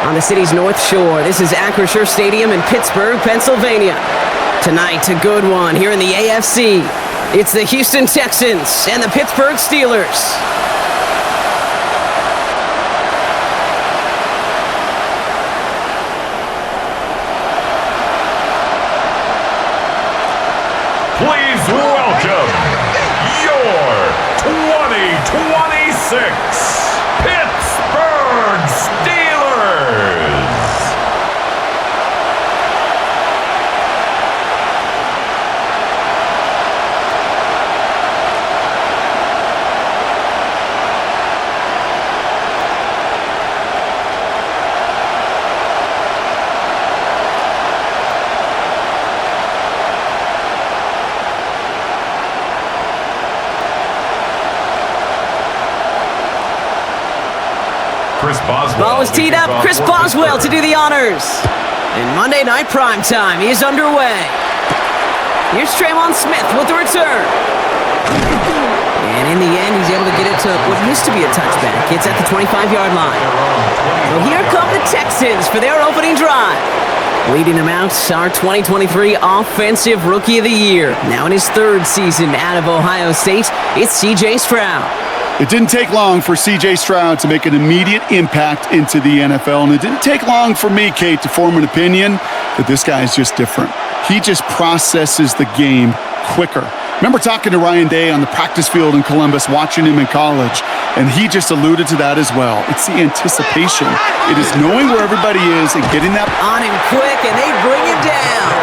on the city's North Shore. This is Acrisure Stadium in Pittsburgh, Pennsylvania. Tonight, a good one here in the AFC. It's the Houston Texans and the Pittsburgh Steelers. Please welcome your 2026 Pittsburgh Steelers. Ball is teed up. Chris Boswell to do the honors. And Monday Night Primetime is underway. Here's Tremon Smith with the return. And in the end, he's able to get it to what used to be a touchback. It's at the 25-yard line. So here come the Texans for their opening drive. Leading them out, our 2023 Offensive Rookie of the Year. Now in his third season out of Ohio State, it's C.J. Stroud. It didn't take long for C.J. Stroud to make an immediate impact into the NFL, and it didn't take long for me, Kate, to form an opinion that this guy is just different. He just processes the game quicker. Remember talking to Ryan Day on the practice field in Columbus, watching him in college, and he just alluded to that as well. It's the anticipation. It is knowing where everybody is and getting that on him quick, and they bring him down.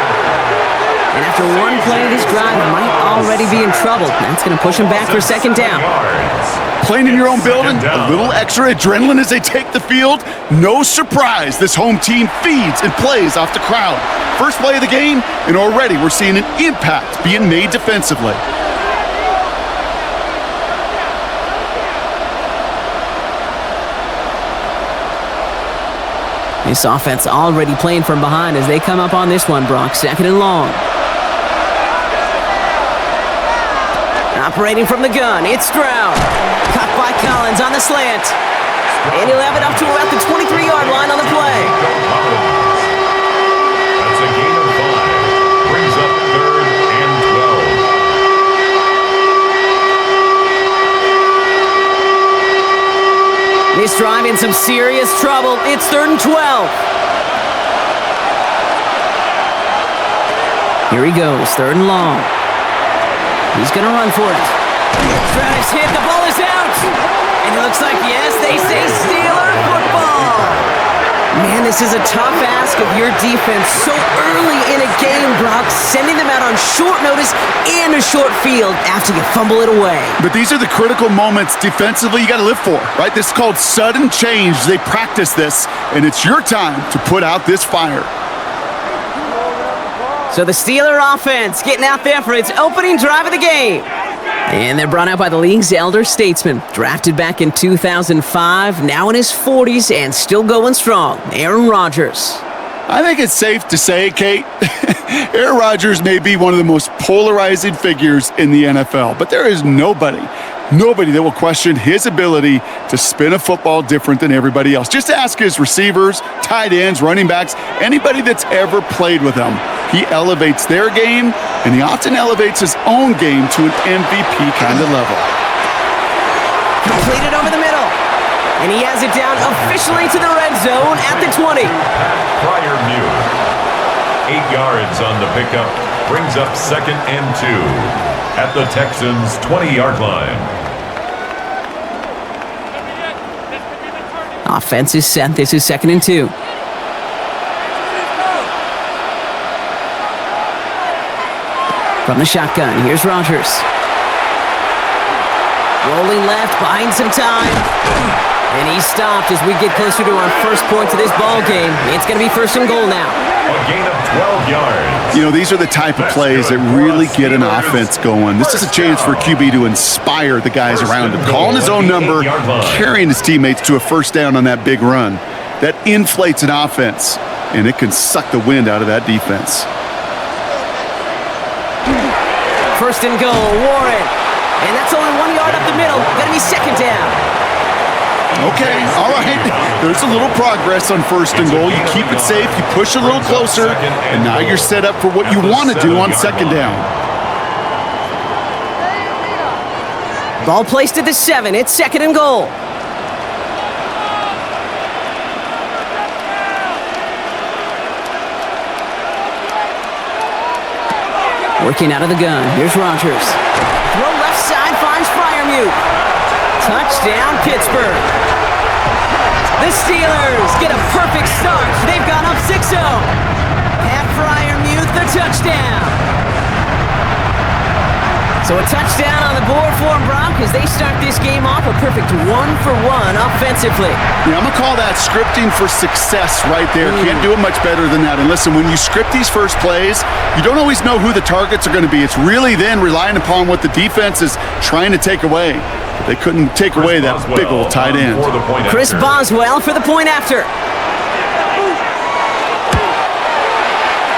And after one play of this drive, he might already be in trouble. That's going to push him back for second down. Playing in your own building, a little extra adrenaline as they take the field. No surprise, this home team feeds and plays off the crowd. First play of the game, and already we're seeing an impact being made defensively. This offense already playing from behind as they come up on this one, Brock. Second and long. Operating from the gun, it's Stroud. Caught by Collins on the slant. And he'll have it up to about the 23-yard line on the play. That's a gain of 5. Brings up 3rd and 12. This drive in some serious trouble. It's 3rd and 12. Here he goes, 3rd and long. He's going to run for it. Stroud is hit. The ball is out. And it looks like, yes, they say Steeler football. Man, this is a tough ask of your defense so early in a game, Brock, sending them out on short notice and a short field after you fumble it away. But these are the critical moments defensively you got to live for, right? This is called sudden change. They practice this, and it's your time to put out this fire. So the Steeler offense getting out there for its opening drive of the game. And they're brought out by the league's elder statesman. Drafted back in 2005, now in his 40s and still going strong. Aaron Rodgers. I think it's safe to say, Kate, Aaron Rodgers may be one of the most polarizing figures in the NFL, but there is nobody that will question his ability to spin a football different than everybody else. Just ask his receivers, tight ends, running backs, anybody that's ever played with him. He elevates their game, and he often elevates his own game to an MVP kind of level. Completed over the middle, and he has it down officially to the red zone at the 20. Prior Mew. 8 yards on the pickup. Brings up 2nd and 2 at the Texans' 20-yard line. Offense is set. This is 2nd and 2. From the shotgun, here's Rodgers. Rolling left, buying some time. And he stopped as we get closer to our first point to this ball game. It's going to be 1st and goal now. A gain of 12 yards. You know, these are the type of plays that really get an offense going. This is a chance for QB to inspire the guys around him. Calling his own number, carrying his teammates to a first down on that big run. That inflates an offense, and it can suck the wind out of that defense. 1st and goal, Warren. And that's only 1 yard up the middle. Going to be 2nd down. Okay, all right. There's a little progress on first and goal. You keep it safe, you push a little closer, and now you're set up for what you want to do on second down. Ball placed at the 7. It's second and goal. Working out of the gun. Here's Rodgers. Throw left side finds Freiermuth. Touchdown, Pittsburgh. The Steelers get a perfect start. They've gone up 6-0. Pat Freiermuth, the touchdown. So a touchdown on the board for them, Brock, as they start this game off a perfect 1-for-1 offensively. Yeah, I'm going to call that scripting for success right there. Can't do it much better than that. And listen, when you script these first plays, you don't always know who the targets are going to be. It's really then relying upon what the defense is trying to take away. But they couldn't take away that big old tight end. Chris Boswell for the point after.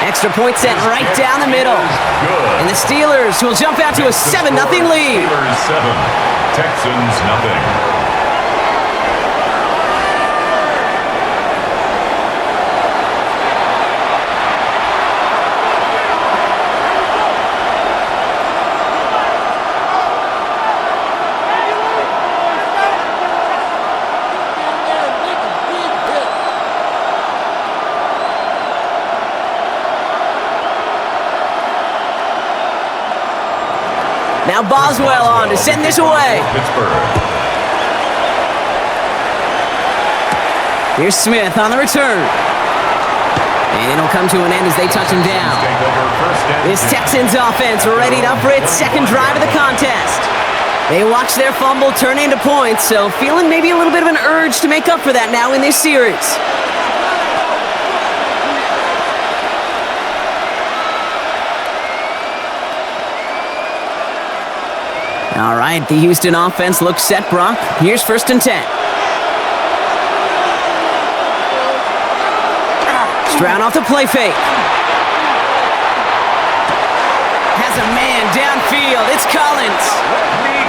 Extra point set right down the middle. And the Steelers will jump out to a 7-0 lead. Steelers 7, Texans nothing. Now Boswell on to send this away. Pittsburgh. Here's Smith on the return. And it'll come to an end as they touch him down. This Texans offense readied up for its second drive of the contest. They watch their fumble turn into points, so feeling maybe a little bit of an urge to make up for that now in this series. All right, the Houston offense looks set, Brock. Here's first and 10. Stroud off the play fake. Has a man downfield. It's Collins.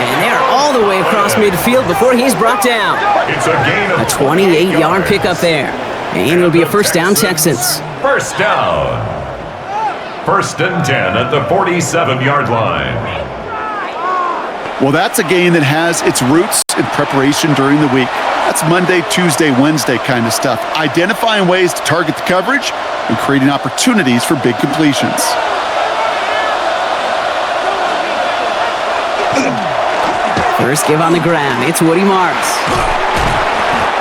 And they're all the way across midfield before he's brought down. It's a gain of a 28-yard pickup there. And it'll be a first down, Texans. First down. First and 10 at the 47-yard line. Well, that's a game that has its roots in preparation during the week. That's Monday, Tuesday, Wednesday kind of stuff. Identifying ways to target the coverage and creating opportunities for big completions. First give on the ground. It's Woody Marks.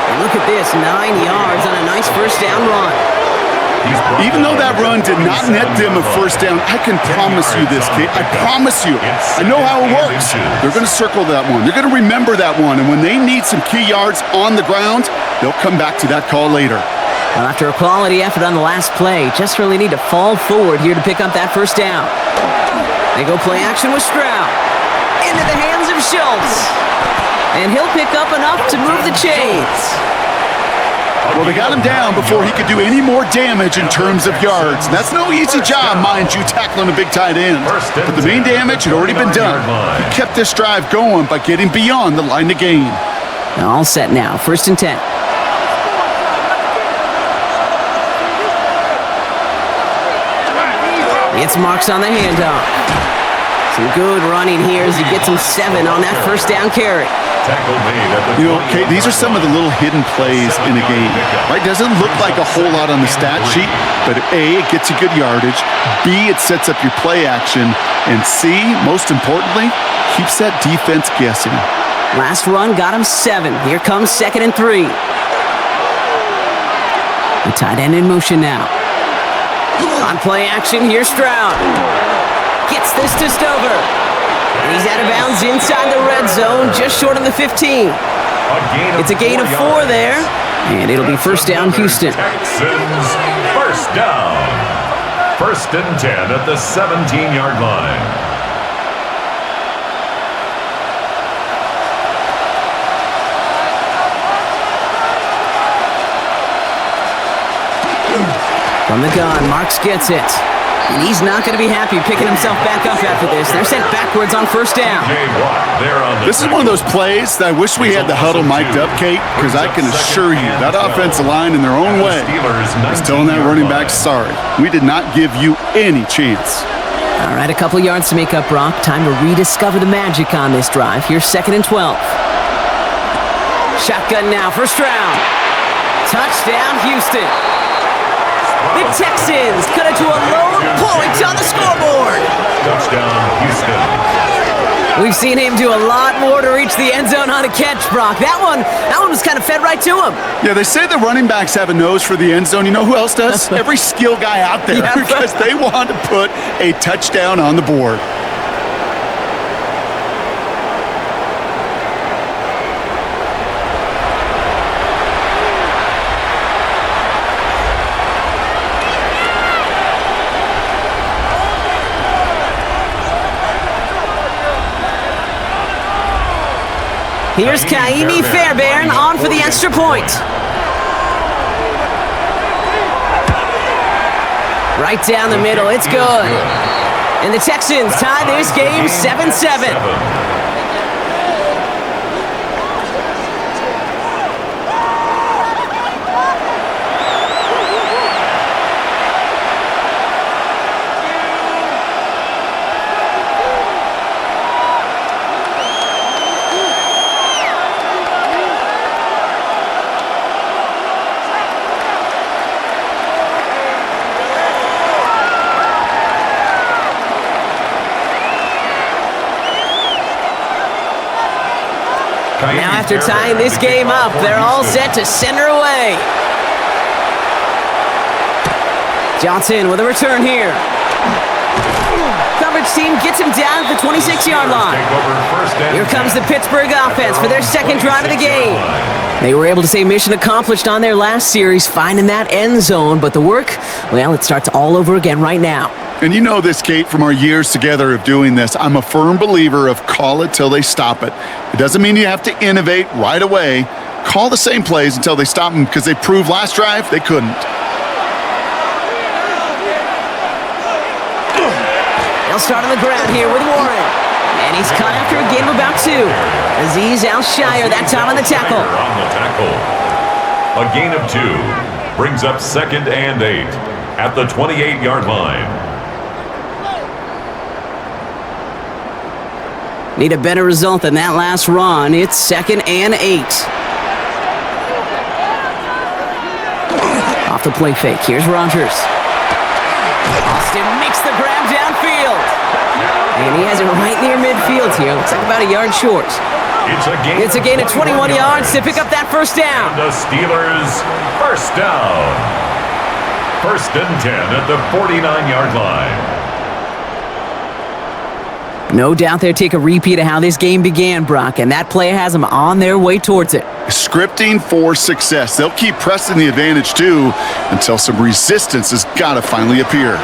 And look at this, 9 yards on a nice first down run. Even though that run did not net them a first down, I can promise you this, Kate. I promise you. I know how it works. They're going to circle that one. They're going to remember that one. And when they need some key yards on the ground, they'll come back to that call later. Well, after a quality effort on the last play, just really need to fall forward here to pick up that first down. They go play action with Stroud. Into the hands of Schultz. And he'll pick up enough to move the chains. Well, they got him down before he could do any more damage in terms of yards. And that's no easy job, mind you, tackling a big tight end. But the main damage had already been done. He kept this drive going by getting beyond the line to gain. All set now, first and 10. It's Marks on the handoff. Some good running here as he gets him 7 on that first down carry. You know, Kate, these are some of the little hidden plays in a game, right? Doesn't look like a whole lot on the stat sheet, but A, it gets you good yardage, B, it sets up your play action, and C, most importantly, keeps that defense guessing. Last run got him 7. Here comes second and 3. The tight end in motion now. On play action, here's Stroud. Gets this to Stover. And he's out of bounds inside the red zone, just short of the 15. It's a gain of 4 there, and it'll be first down, Houston. Texans, first down. First and 10 at the 17-yard line. From the gun, Marks gets it. And he's not going to be happy picking himself back up after this. They're sent backwards on first down. This is one of those plays that I wish we had the huddle mic'd up, Kate, because I can assure you that offensive line in their own way is telling that running back, sorry, we did not give you any chance. All right, a couple yards to make up, Brock. Time to rediscover the magic on this drive. Here's 2nd and 12. Shotgun now, first round. Touchdown, Houston. The Texans cut it to a lone point on the scoreboard. Touchdown, Houston. We've seen him do a lot more to reach the end zone on a catch, Brock. That one was kind of fed right to him. Yeah, they say the running backs have a nose for the end zone. You know who else does? Every skill guy out there, because they want to put a touchdown on the board. Here's Kaimi Fairbairn on for the extra point. Right down the middle, it's good. And the Texans tie this game 7-7. Now after tying this game up, they're all set to send her away. Johnson with a return here. Coverage team gets him down at the 26-yard line. Here comes the Pittsburgh offense for their second drive of the game. They were able to say mission accomplished on their last series, finding that end zone, but the work, well, it starts all over again right now. And you know this, Kate, from our years together of doing this. I'm a firm believer of call it till they stop it. It doesn't mean you have to innovate right away. Call the same plays until they stop them, because they proved last drive they couldn't. They'll start on the ground here with Warren. And he's caught after a gain of about 2. Azeez Al-Shire that time on the tackle. A gain of 2 brings up 2nd and 8 at the 28-yard line. Need a better result than that last run. It's 2nd and 8. Off the play fake. Here's Rodgers. Austin makes the grab downfield. And he has it right near midfield here. Looks like about a yard short. It's a gain of 21 yards to pick up that first down. And the Steelers first down. 1st and 10 at the 49-yard line. No doubt they'll take a repeat of how this game began, Brock, and that play has them on their way towards it. Scripting for success. They'll keep pressing the advantage, too, until some resistance has got to finally appear.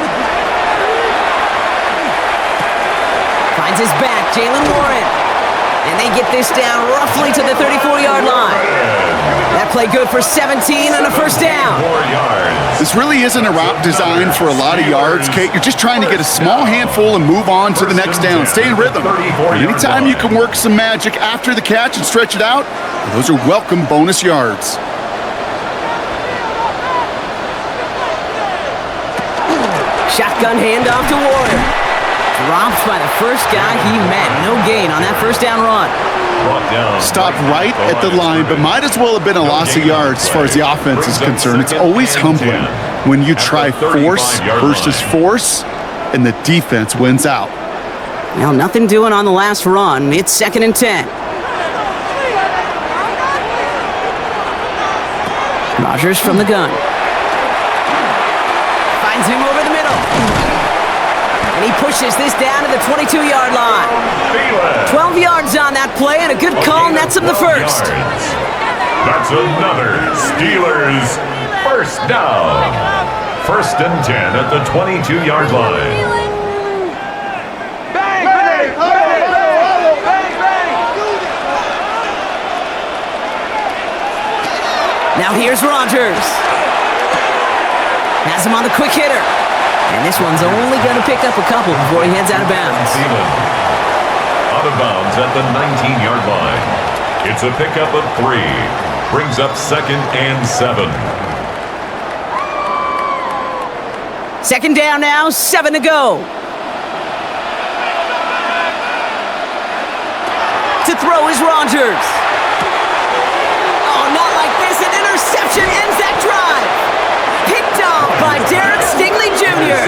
Finds his back, Jalen Warren. And they get this down roughly to the 34-yard line. That play good for 17 and a first down. This really isn't a route designed for a lot of yards, Kate. You're just trying to get a small handful and move on to the next down. Stay in rhythm. And anytime you can work some magic after the catch and stretch it out, those are welcome bonus yards. Shotgun handoff to Warren. Dropped by the first guy he met. No gain on that first down run. Stopped right at the line, but might as well have been a loss of yards as far as the offense is concerned. It's always humbling when you try force versus force and the defense wins out. Well, nothing doing on the last run. It's 2nd and 10. Rodgers from the gun. Finds him over the middle. And he pushes this down to the 22-yard line. 12 yards on that play, and a good call nets him the first. That's another Steelers first down. 1st and 10 at the 22-yard line. Now here's Rodgers. Has him on the quick hitter. And this one's only going to pick up a couple before he heads out of bounds. Out of bounds at the 19-yard line. It's a pickup of 3. Brings up 2nd and 7. Second down now, 7 to go. To throw is Rodgers. Oh, not like this. An interception ends that drive. Picked off by Derek Stingley Jr.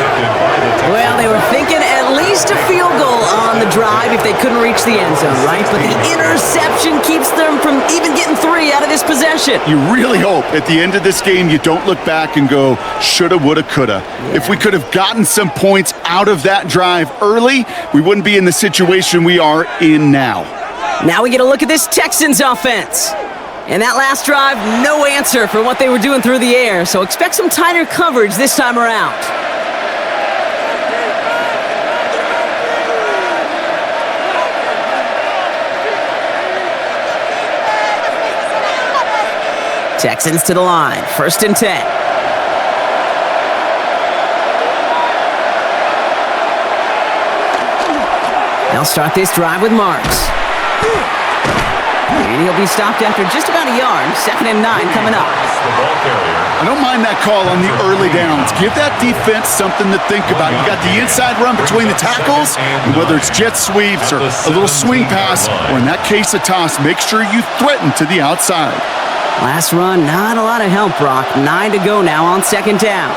Well, they were thinking at least a field goal on the drive if they couldn't reach the end zone, right? But the interception keeps them from even getting 3 out of this possession. You really hope at the end of this game you don't look back and go, shoulda, woulda, coulda. Yeah. If we could have gotten some points out of that drive early, we wouldn't be in the situation we are in now. Now we get a look at this Texans offense. And that last drive, no answer for what they were doing through the air, so expect some tighter coverage this time around. Texans to the line, 1st and 10. They'll start this drive with Marks. And he'll be stopped after just about a yard. 2nd and 9 coming up. I don't mind that call on the early downs. Give that defense something to think about. You got the inside run between the tackles, and whether it's jet sweeps or a little swing pass, or in that case a toss, make sure you threaten to the outside. Last run, not a lot of help, Brock. 9 to go now on 2nd down.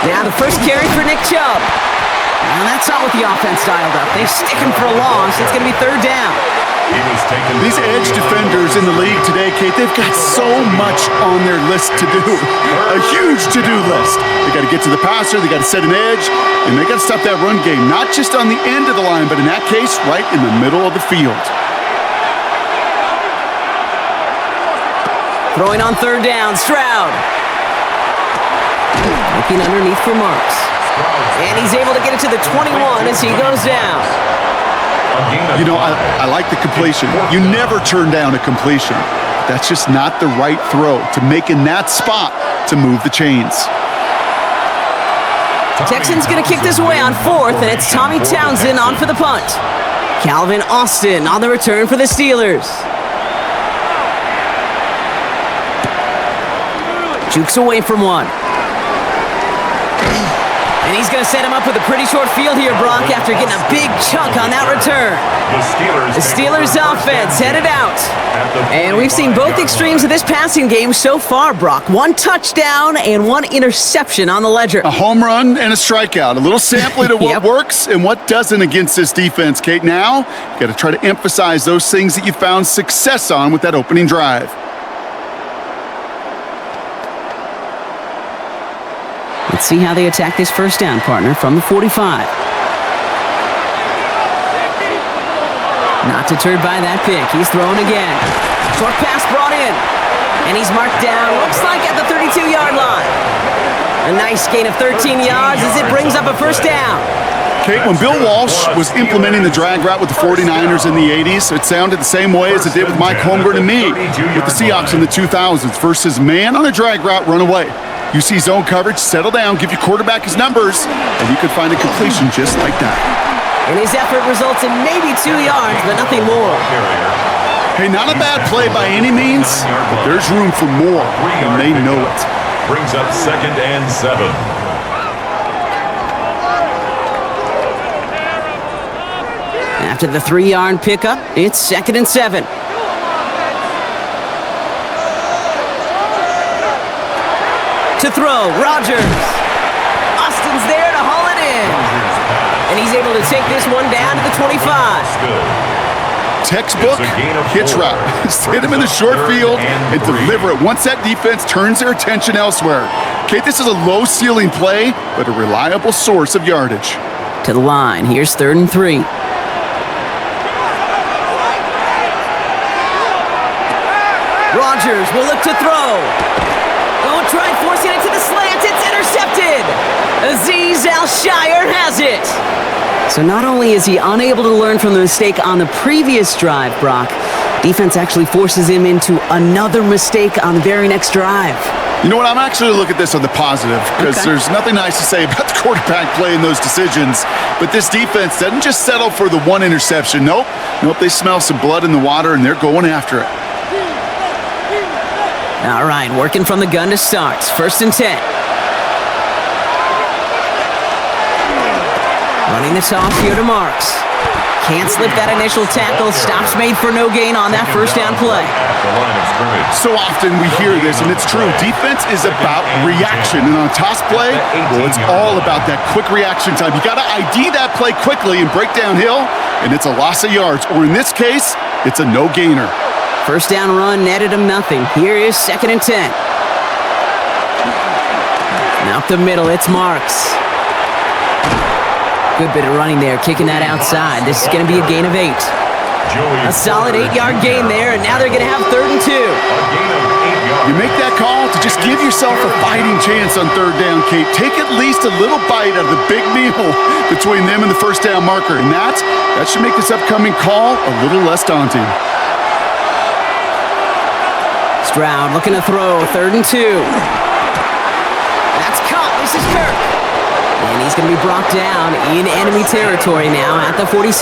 Now the first carry for Nick Chubb. And that's not what the offense dialed up. They stick him for a loss. It's going to be 3rd down. These edge defenders in the league today, Kate, they've got so much on their list to do. A huge to-do list. They got to get to the passer, they got to set an edge, and they got to stop that run game, not just on the end of the line, but in that case, right in the middle of the field. Throwing on 3rd down, Stroud. Looking underneath for Marks. And he's able to get it to the 21 as he goes down. You know, I like the completion. You never turn down a completion. That's just not the right throw to make in that spot to move the chains. Texans going to kick this away on 4th, and it's Tommy Townsend on for the punt. Calvin Austin on the return for the Steelers. Jukes away from one. And he's going to set him up with a pretty short field here, Brock, after getting a big chunk on that return. The Steelers offense headed out. And we've seen both extremes of this passing game so far, Brock. 1 touchdown and 1 interception on the ledger. A home run and a strikeout. A little sampling of what works and what doesn't against this defense, Kate. Now, you got to try to emphasize those things that you found success on with that opening drive. Let's see how they attack this 1st down, partner, from the 45. Not deterred by that pick. He's throwing again. Short pass brought in. And he's marked down, looks like at the 32-yard line. A nice gain of 13 yards as it brings up a 1st down. Kate, when Bill Walsh was implementing the drag route with the 49ers in the 80s, it sounded the same way as it did with Mike Holmgren and me with the Seahawks in the 2000s versus man on a drag route, run away. You see zone coverage, settle down, give your quarterback his numbers, and you could find a completion just like that. And his effort results in maybe 2 yards, but nothing more. Hey, not a bad play by any means, but there's room for more, and they know it. Brings up 2nd and 7. After the 3-yard pickup, it's 2nd and 7. To throw, Rodgers. Austin's there to haul it in. And he's able to take this one down to the 25. Textbook hitch route. Just hit him in the short field and deliver it once that defense turns their attention elsewhere. Kate, this is a low-ceiling play, but a reliable source of yardage. To the line. Here's 3rd and 3. Rodgers will look to throw. Going to try forcing it to the slant. It's intercepted. Azeez Al-Shire has it. So not only is he unable to learn from the mistake on the previous drive, Brock, defense actually forces him into another mistake on the very next drive. You know what? I'm actually going to look at this on the positive because there's nothing nice to say about the quarterback playing those decisions. But this defense doesn't just settle for the one interception. Nope. They smell some blood in the water, and they're going after it. All right, working from the gun to start. 1st and 10. Running the toss here to Marks. Can't slip that initial tackle. Stops made for no gain on that 1st down play. So often we hear this, and it's true. Defense is about reaction. And on a toss play, well, it's all about that quick reaction time. You got to ID that play quickly and break downhill, and it's a loss of yards. Or in this case, it's a no-gainer. 1st down run netted him nothing. Here is 2nd and 10. Out the middle, it's Marks. Good bit of running there, kicking that outside. This is going to be a gain of 8. A solid 8-yard gain there, and now they're going to have 3rd and 2. You make that call to just give yourself a fighting chance on 3rd down, Kate. Take at least a little bite out of the big meal between them and the 1st down marker, and that should make this upcoming call a little less daunting. Stroud looking to throw, 3rd and 2. That's caught. This is Kirk. And he's going to be brought down in enemy territory now at the 46.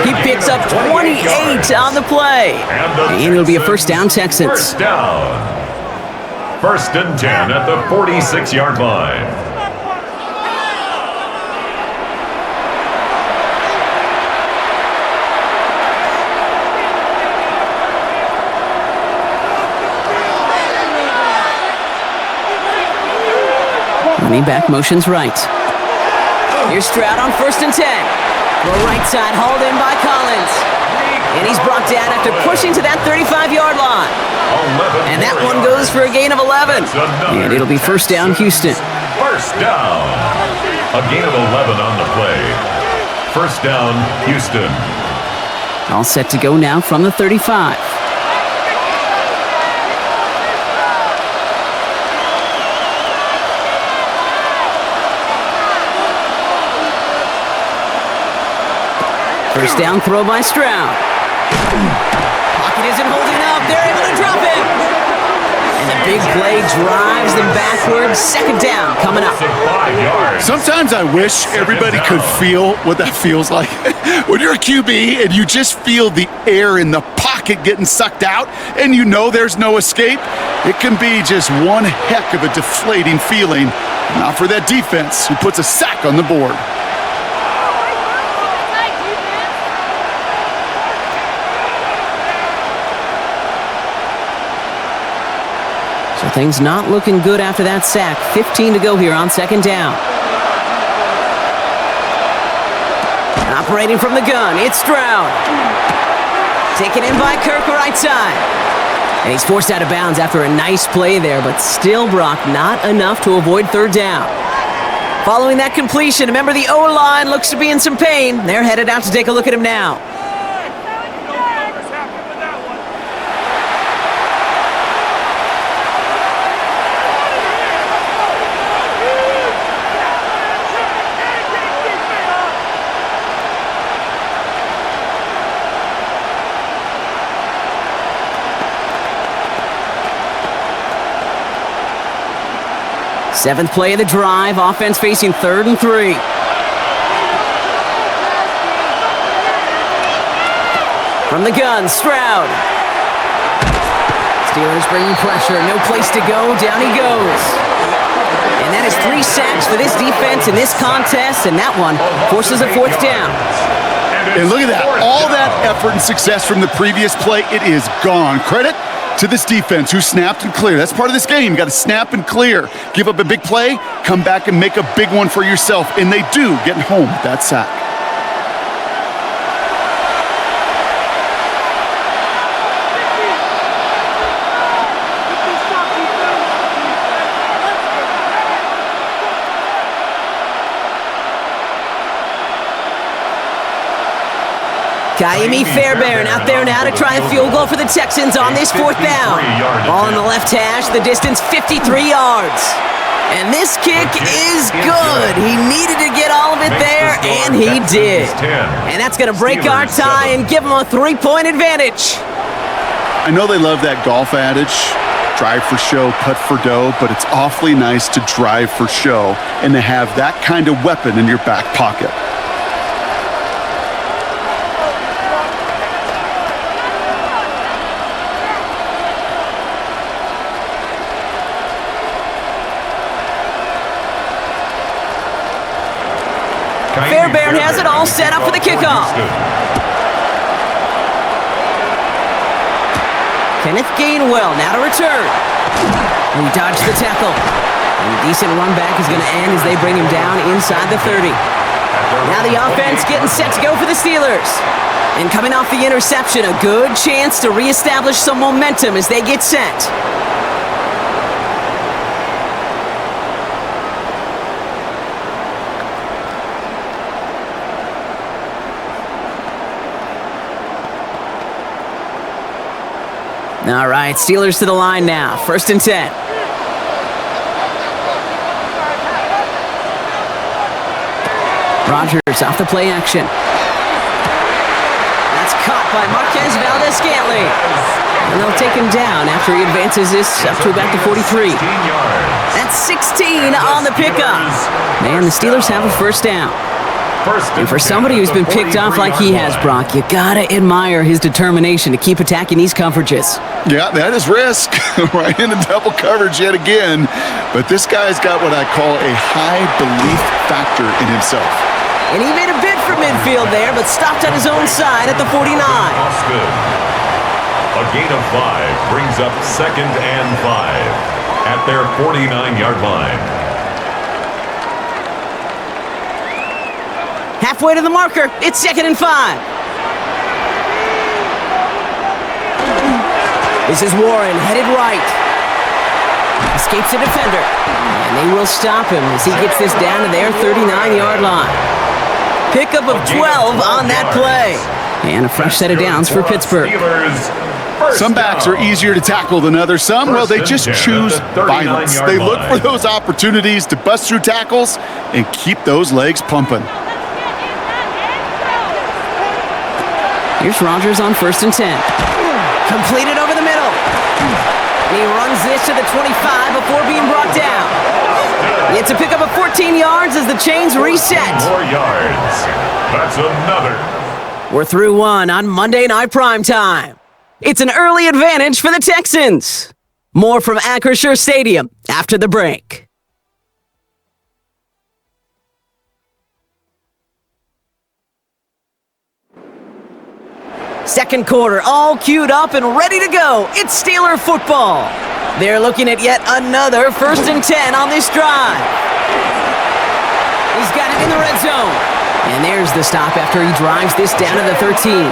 He picks up 28 on the play. And it'll be a 1st down, Texans. 1st down. 1st and 10 at the 46-yard line. Running back motions right. Here's Stroud on 1st and 10. Throw right side, hauled in by Collins. And he's brought down after pushing to that 35-yard line. And that one goes for a gain of 11. And it'll be 1st down, Houston. 1st down. A gain of 11 on the play. 1st down, Houston. All set to go now from the 35. First down throw by Stroud. Pocket isn't holding up. They're able to drop him. And the big play drives them backwards. 2nd down coming up. Sometimes I wish everybody could feel what that feels like. When you're a QB and you just feel the air in the pocket getting sucked out and you know there's no escape, it can be just one heck of a deflating feeling. Not for that defense who puts a sack on the board. So things not looking good after that sack. 15 to go here on 2nd down. Operating from the gun, it's Stroud. Taken in by Kirk, right side. And he's forced out of bounds after a nice play there, but still, Brock, not enough to avoid 3rd down. Following that completion, remember the O-line looks to be in some pain. They're headed out to take a look at him now. Seventh play of the drive, offense facing 3rd and 3. From the gun, Stroud. Steelers bringing pressure, no place to go, down he goes. And that is 3 sacks for this defense in this contest, and that one forces a 4th down. And look at that, all that effort and success from the previous play, it is gone. Credit to this defense who snapped and cleared. That's part of this game. You got to snap and clear. Give up a big play, come back and make a big one for yourself. And they do, getting home with that sack. Kaimi Fairbairn out there now to try a field goal for the Texans on this 4th down. Ball in the left hash, the distance 53 yards. And this kick is good. He needed to get all of it there, and he did. And that's going to break our tie and give him a 3-point advantage. I know they love that golf adage, drive for show, putt for dough, but it's awfully nice to drive for show and to have that kind of weapon in your back pocket. Fairbairn has it all set up for the kickoff. Kenneth Gainwell now to return. He dodged the tackle. And a decent run back is going to end as they bring him down inside the 30. Now the offense getting set to go for the Steelers. And coming off the interception, a good chance to reestablish some momentum as they get set. All right, Steelers to the line now. 1st and 10. Rodgers off the play action. That's caught by Marquez Valdez-Scantling. And they'll take him down after he advances this up to about the 43. That's 16 on the pickup. And the Steelers have a 1st down. And for somebody who's been picked off like he has, Brock, you gotta admire his determination to keep attacking these coverages. Yeah, that is risk. Right into double coverage yet again. But this guy's got what I call a high belief factor in himself. And he made a bid for midfield there, but stopped on his own side at the 49. A gain of 5 brings up 2nd and 5 at their 49-yard line. Halfway to the marker, it's 2nd and 5. This is Warren, headed right. Escapes the defender. And they will stop him as he gets this down to their 39-yard line. Pickup of 12 on that play. And a fresh set of downs for Pittsburgh. Some backs are easier to tackle than others. Some, well, they just choose violence. They look for those opportunities to bust through tackles and keep those legs pumping. Here's Rodgers on 1st and 10. Completed over the middle. And he runs this to the 25 before being brought down. It's a pickup of 14 yards as the chains reset. 4 yards. That's another. We're through one on Monday Night Primetime. It's an early advantage for the Texans. More from Acrisure Stadium after the break. Second quarter, all queued up and ready to go. It's Steeler football. They're looking at yet another 1st and 10 on this drive. He's got it in the red zone. And there's the stop after he drives this down to the 13.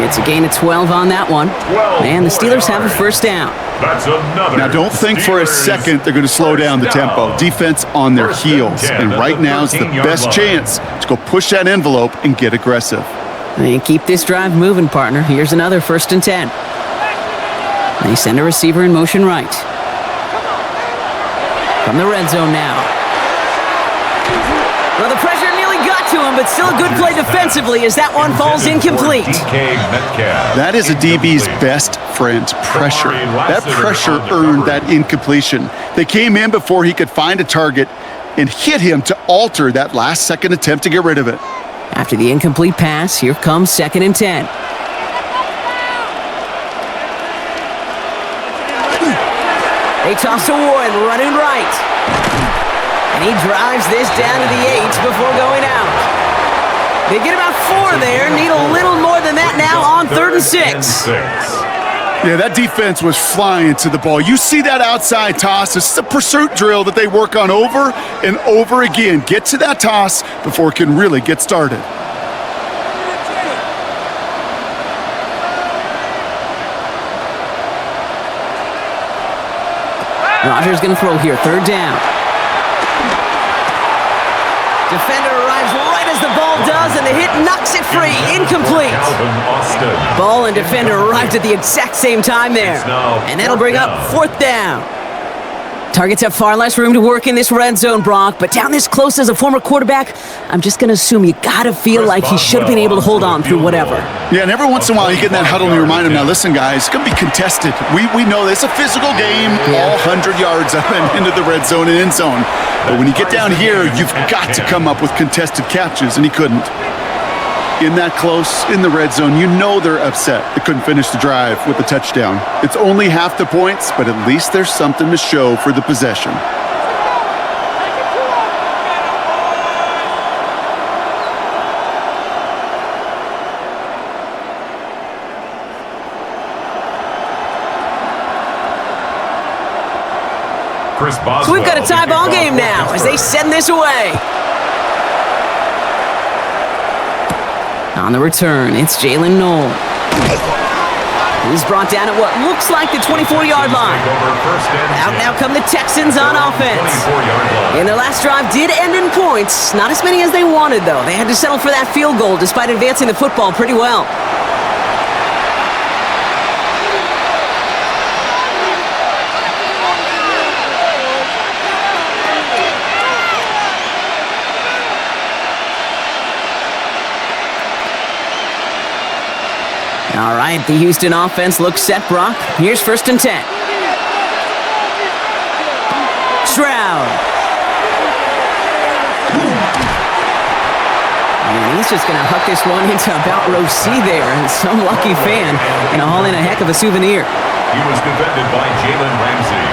It's a gain of 12 on that one. And the Steelers have a 1st down. That's another. Now, don't think for a second they're going to slow down the tempo. Defense on their heels. And right now is the best chance to go push that envelope and get aggressive. And keep this drive moving, partner. Here's another 1st and 10. They send a receiver in motion right. From the red zone now. Well, the pressure nearly got to him, but still a good play defensively as that one falls incomplete. That is a DB's best friend, pressure. That pressure earned that incompletion. They came in before he could find a target and hit him to alter that last-second attempt to get rid of it. After the incomplete pass, here comes 2nd and 10. They toss to Warren, running right. And he drives this down to the 8 before going out. They get about 4 there, need a little more than that now on 3rd and 6. Yeah, that defense was flying to the ball. You see that outside toss. This is a pursuit drill that they work on over and over again. Get to that toss before it can really get started. Rodgers going to throw here, 3rd down. Defender arrives right as the ball does, and the hit knocks it free. Incomplete. Ball and defender arrived at the exact same time there. And that'll bring up 4th down. Targets have far less room to work in this red zone, Brock, but down this close as a former quarterback, I'm just going to assume you got to feel like he should have been able to hold on through whatever. Yeah, and every once in a while you get in that huddle and you remind him, now listen, guys, it's going to be contested. We know this. It's a physical game, all 100 yards up and into the red zone and end zone. But when you get down here, you've got to come up with contested catches, and he couldn't. In that close, in the red zone, you know they're upset. They couldn't finish the drive with the touchdown. It's only half the points, but at least there's something to show for the possession. So we've got a tie ball game now as they send this away. On the return, it's Jalen Knoll. He's brought down at what looks like the 24-yard line. Out now come the Texans on offense. And their last drive did end in points. Not as many as they wanted, though. They had to settle for that field goal despite advancing the football pretty well. All right, the Houston offense looks set, Brock. Here's 1st and 10. Stroud. And he's just going to huck this one into about row C there. And some lucky fan going to haul in a heck of a souvenir. He was defended by Jalen Ramsey.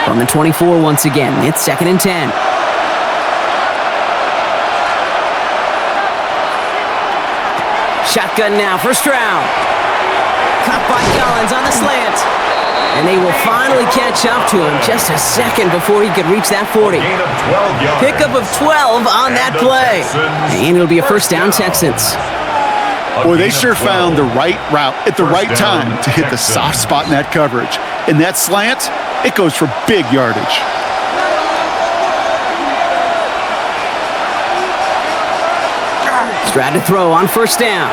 From the 24 once again, it's 2nd and 10. Shotgun now for Stroud. Caught by Collins on the slant. And they will finally catch up to him just a second before he could reach that 40. Pickup of 12 on that play. And it'll be a 1st down, Texans. Boy, they sure found the right route at the right time to hit the soft spot in that coverage. And that slant, it goes for big yardage. Stroud to throw on 1st down.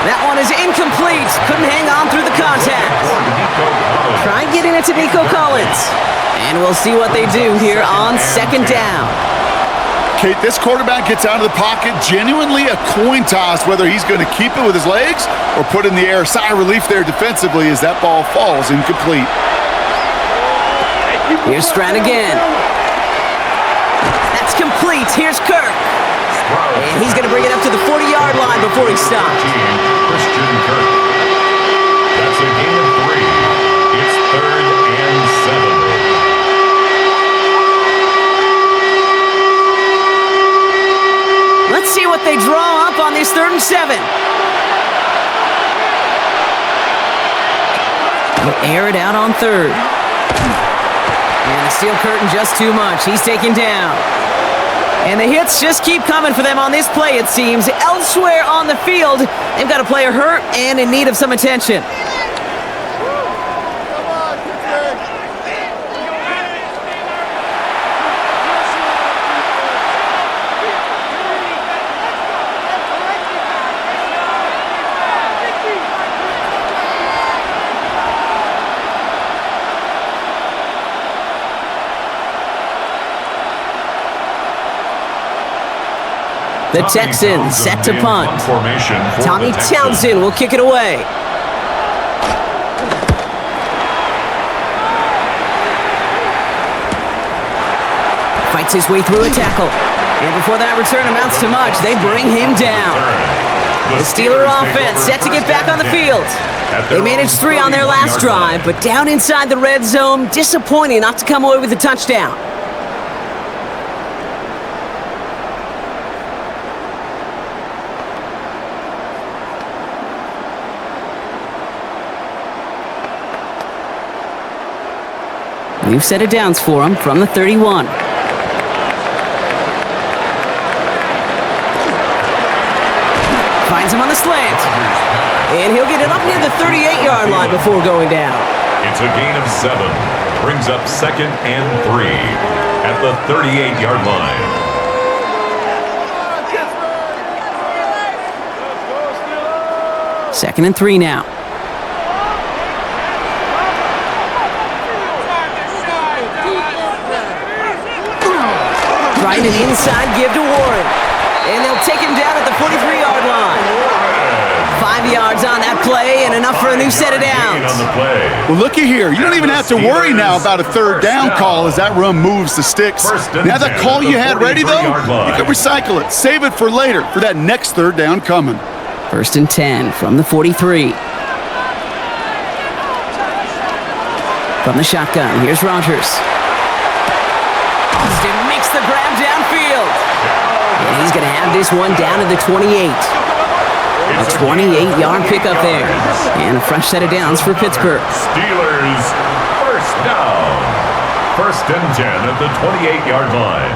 That one is incomplete. Couldn't hang on through the contact. Try getting it to Nico Collins. And we'll see what they do here on 2nd down. Kate, this quarterback gets out of the pocket, genuinely a coin toss whether he's going to keep it with his legs or put in the air. Sigh of relief there defensively as that ball falls incomplete. Here's Stroud again. That's complete. Here's Kirk. And he's going to bring it up to the 40-yard line before he stops. Christian Kirk. That's a gain of 3. It's 3rd and 7. Let's see what they draw up on this 3rd and 7. They'll air it out on 3rd. And the steel curtain just too much. He's taken down. And the hits just keep coming for them on this play, it seems. Elsewhere on the field, they've got a player hurt and in need of some attention. The Texans set to punt. Tommy Townsend will kick it away. Fights his way through a tackle. And before that return amounts to much, they bring him down. The Steeler offense set to get back on the field. They managed 3 on their last drive, but down inside the red zone, disappointing not to come away with a touchdown. We've set it downs for him from the 31. Finds him on the slant. And he'll get it up near the 38-yard line before going down. It's a gain of 7. Brings up 2nd and 3 at the 38-yard line. 2nd and 3 now. Trying an inside give to Warren. And they'll take him down at the 43-yard line. 5 yards on that play and enough for a new set of downs. Well, looky here. You don't even have to worry now about a third down call as that run moves the sticks. Now that call you had ready, though, you can recycle it. Save it for later for that next third down coming. 1st and 10 from the 43. From the shotgun, here's Rodgers. Austin makes the grab downfield. And he's going to have this one down to the 28. A 28-yard pickup there. And a fresh set of downs for Pittsburgh. Steelers, first down. 1st and 10 at the 28-yard line.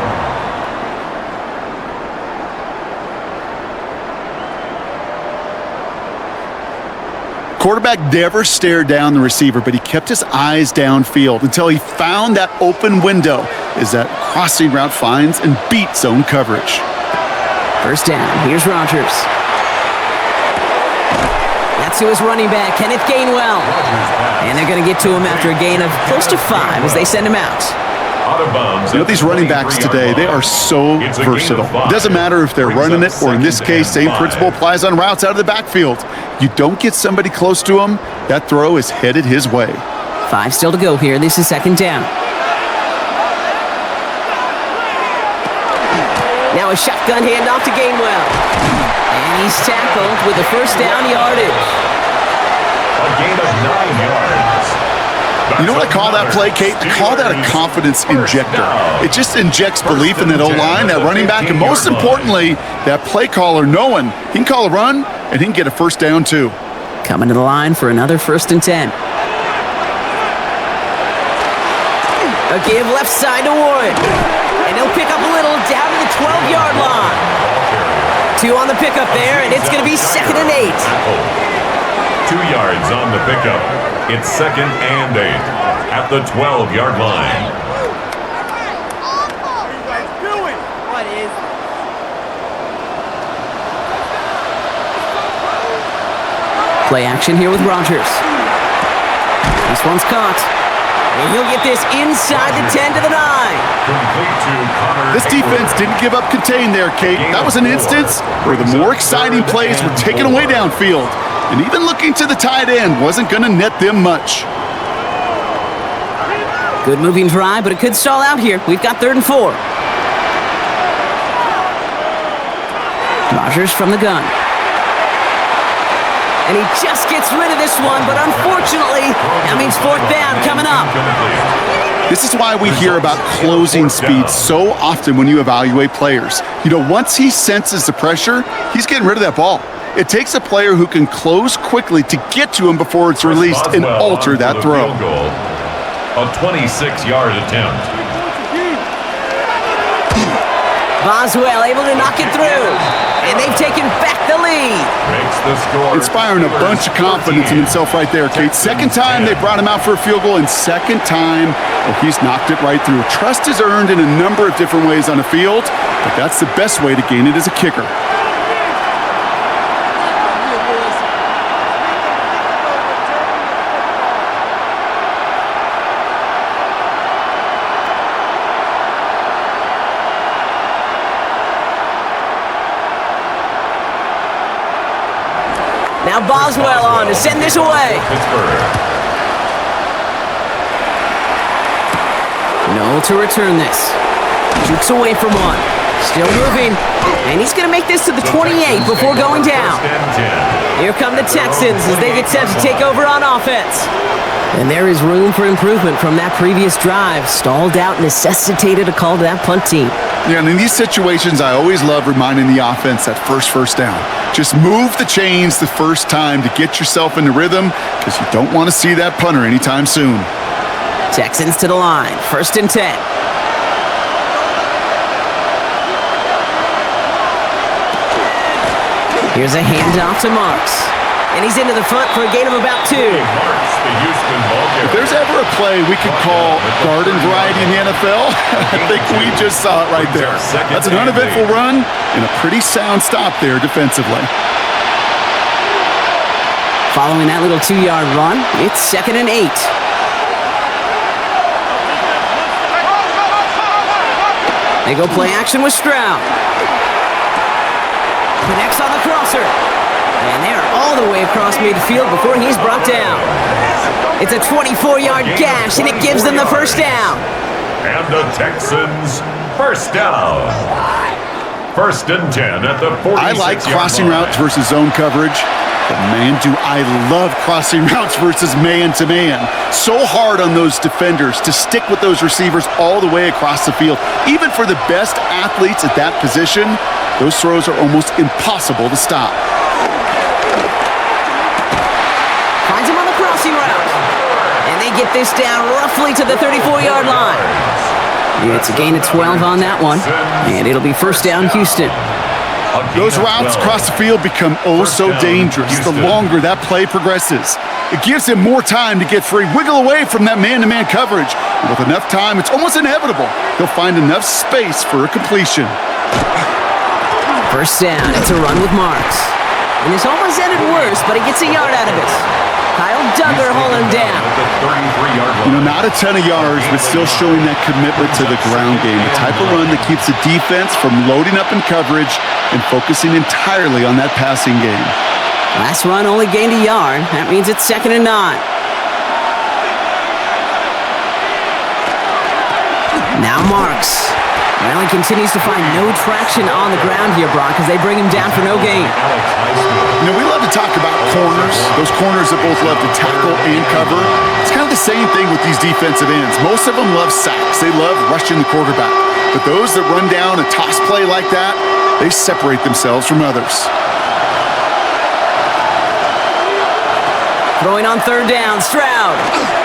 Quarterback never stared down the receiver, but he kept his eyes downfield until he found that open window as that crossing route finds and beats zone coverage. 1st down, here's Rodgers. That's to his running back, Kenneth Gainwell. And they're going to get to him after a gain of close to 5 as they send him out. You know, these running backs today, they are so versatile. It doesn't matter if they're running it, or in this case, same principle applies on routes out of the backfield. You don't get somebody close to him, that throw is headed his way. 5 still to go here. This is 2nd down. Now a shotgun handoff to Gainwell. And he's tackled with the 1st down yardage. A gain of 9 yards. You know what I call that play, Kate? I call that a confidence injector. It just injects belief in that O-line, that running back, and most importantly, that play caller knowing he can call a run and he can get a 1st down too. Coming to the line for another 1st and 10. A give left side to Warren. And he'll pick up a little down to the 12-yard line. 2 on the pickup there, and it's going to be 2nd and 8. 2 yards on the pickup. It's 2nd and 8 at the 12-yard line. Play action here with Rodgers. This one's caught. And he'll get this inside the 10 to the 9. This defense didn't give up contain there, Kate. That was an instance where the more exciting plays were taken away downfield. And even looking to the tight end wasn't going to net them much. Good moving drive, but it could stall out here. We've got 3rd and 4. Rodgers from the gun. And he just gets rid of this one, but unfortunately, that means 4th down coming up. This is why we hear about closing speed so often when you evaluate players. You know, once he senses the pressure, he's getting rid of that ball. It takes a player who can close quickly to get to him before it's released and alter that throw. A 26-yard attempt. Boswell able to knock it through. And they've taken back the lead. Makes the score. Inspiring a bunch of confidence in himself right there, Kate. 2nd time they brought him out for a field goal, and 2nd time he's knocked it right through. Trust is earned in a number of different ways on the field, but that's the best way to gain it as a kicker. Now Boswell on to send this away. No to return this. Jukes away from one. Still moving. And he's going to make this to the 28 before going down. Here come the Texans as they get set to take over on offense. And there is room for improvement from that previous drive. Stalled out, necessitated a call to that punt team. Yeah, and in these situations, I always love reminding the offense that first down. Just move the chains the first time to get yourself into rhythm, because you don't want to see that punter anytime soon. Texans to the line, 1st and 10. Here's a handoff to Marks. And he's into the front for a gain of about 2. If there's ever a play we could call garden variety in the NFL, I think we just saw it right there. That's an uneventful run and a pretty sound stop there defensively. Following that little 2-yard run, it's 2nd and 8. They go play action with Stroud. Connects on the crosser. And they're all the way across midfield before he's brought down. It's a 24-yard gash, and it gives them the first down. And the Texans, first down. 1st and 10 at the 46-yard line. I like crossing routes versus zone coverage. But man, do I love crossing routes versus man-to-man. So hard on those defenders to stick with those receivers all the way across the field. Even for the best athletes at that position, those throws are almost impossible to stop. Finds him on the crossing route. And they get this down roughly to the 34-yard line. It's a gain of 12 on that one. And it'll be first down, Houston. Those routes across the field become oh so dangerous the longer that play progresses. It gives him more time to get free, wiggle away from that man-to-man coverage. And with enough time, it's almost inevitable he'll find enough space for a completion. First down, it's a run with Marks. And this almost ended worse, but he gets a yard out of it. Kyle Duggar holding him down. Not a ton of yards, but still showing that commitment to the ground game. The type of run that keeps the defense from loading up in coverage and focusing entirely on that passing game. Last run only gained a yard. That means it's 2nd and 9. Now Marks. Well, he continues to find no traction on the ground here, Brock, as they bring him down for no gain. We love to talk about corners, those corners that both love to tackle and cover. It's kind of the same thing with these defensive ends. Most of them love sacks. They love rushing the quarterback. But those that run down a toss play like that, they separate themselves from others. Throwing on 3rd down, Stroud.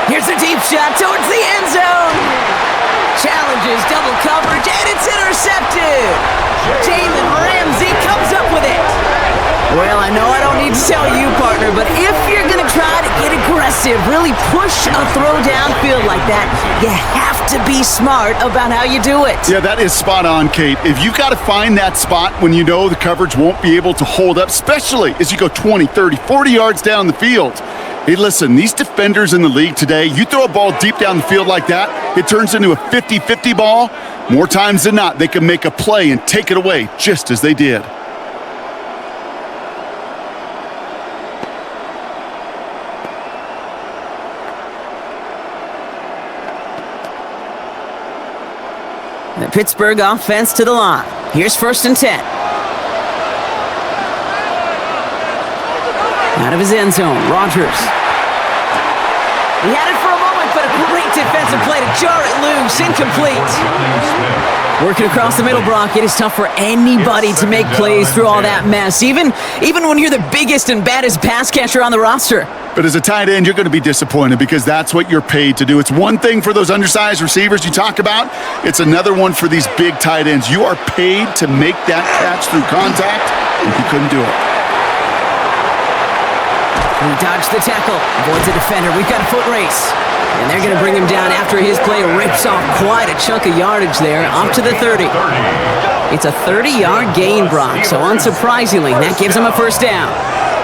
Here's a deep shot towards the end zone. Challenges double coverage, and it's intercepted. Jalen Ramsey comes up with it. Well, I know I don't need to tell you, partner, but if you're going to try to get aggressive, really push a throw downfield like that, you have to be smart about how you do it. Yeah, that is spot on, Kate. If you've got to find that spot when you know the coverage won't be able to hold up, especially as you go 20, 30, 40 yards down the field. Hey, listen, these defenders in the league today, you throw a ball deep down the field like that, it turns into a 50-50 ball. More times than not, they can make a play and take it away, just as they did. The Pittsburgh offense to the line. Here's 1st and 10. Out of his end zone, Rodgers. He had it for a moment, but a great defensive play to jar it loose. Incomplete. Working across the middle, Brock, it is tough for anybody to make plays through all that mess, even when you're the biggest and baddest pass catcher on the roster. But as a tight end, you're going to be disappointed because that's what you're paid to do. It's one thing for those undersized receivers you talk about. It's another one for these big tight ends. You are paid to make that catch through contact, and you couldn't do it. He dodged the tackle, avoids a defender. We've got a foot race. And they're going to bring him down after his play rips off quite a chunk of yardage there, up to the 30. It's a 30-yard gain, Brock, so unsurprisingly, that gives him a first down.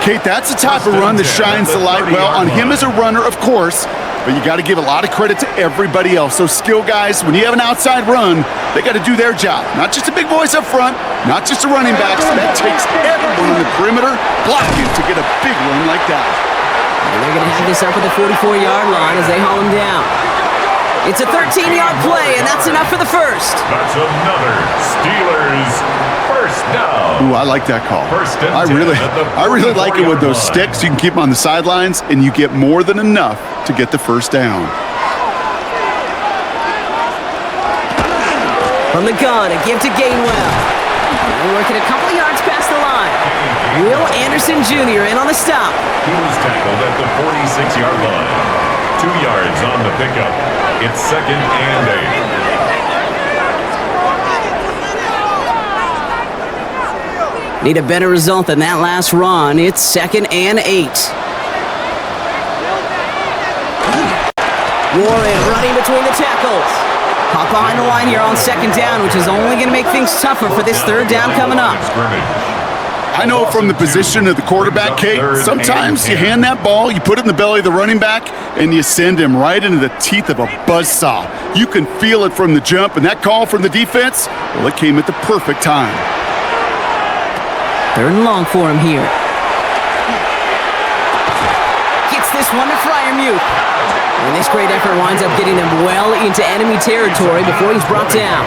Kate, that's the type of run that shines the light well on him as a runner, of course, but you got to give a lot of credit to everybody else. Those skill guys, when you have an outside run, they got to do their job. Not just the big boys up front, not just the running backs. That takes everyone on the perimeter blocking to get a big run like that. And they're going to have this up at the 44-yard line as they haul him down. It's a 13-yard play, and that's enough for the first. That's another Steelers first down. Ooh, I like that call. I really like it with those sticks. You can keep them on the sidelines, and you get more than enough to get the first down. From the gun, a give to Gainwell. They're working a couple of yards past the line. Will Anderson Jr. in on the stop. He was tackled at the 46-yard line. 2 yards on the pickup. It's 2nd and 8. Need a better result than that last run. It's 2nd and 8. Warren running between the tackles. Hop behind the line here on 2nd down, which is only going to make things tougher for this 3rd down coming up. I know from the position of the quarterback, Kate, sometimes you hand that ball, you put it in the belly of the running back, and you send him right into the teeth of a buzzsaw. You can feel it from the jump, and that call from the defense, well, it came at the perfect time. 3rd and long for him here. Gets this one to Freiermuth. And this great effort winds up getting him well into enemy territory before he's brought down.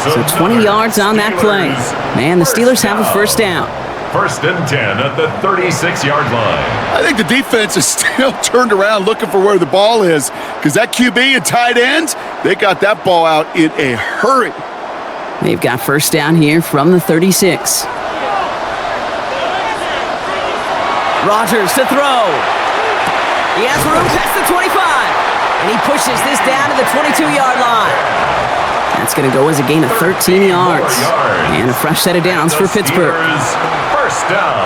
So 20 yards on that play. Man, the Steelers have a first down. 1st and 10 at the 36-yard line. I think the defense is still turned around looking for where the ball is because that QB and tight end, they got that ball out in a hurry. They've got first down here from the 36. Rodgers to throw. He has room past the 25. And he pushes this down to the 22-yard line. That's going to go as a gain of 13 yards. And a fresh set of downs for Pittsburgh. First down.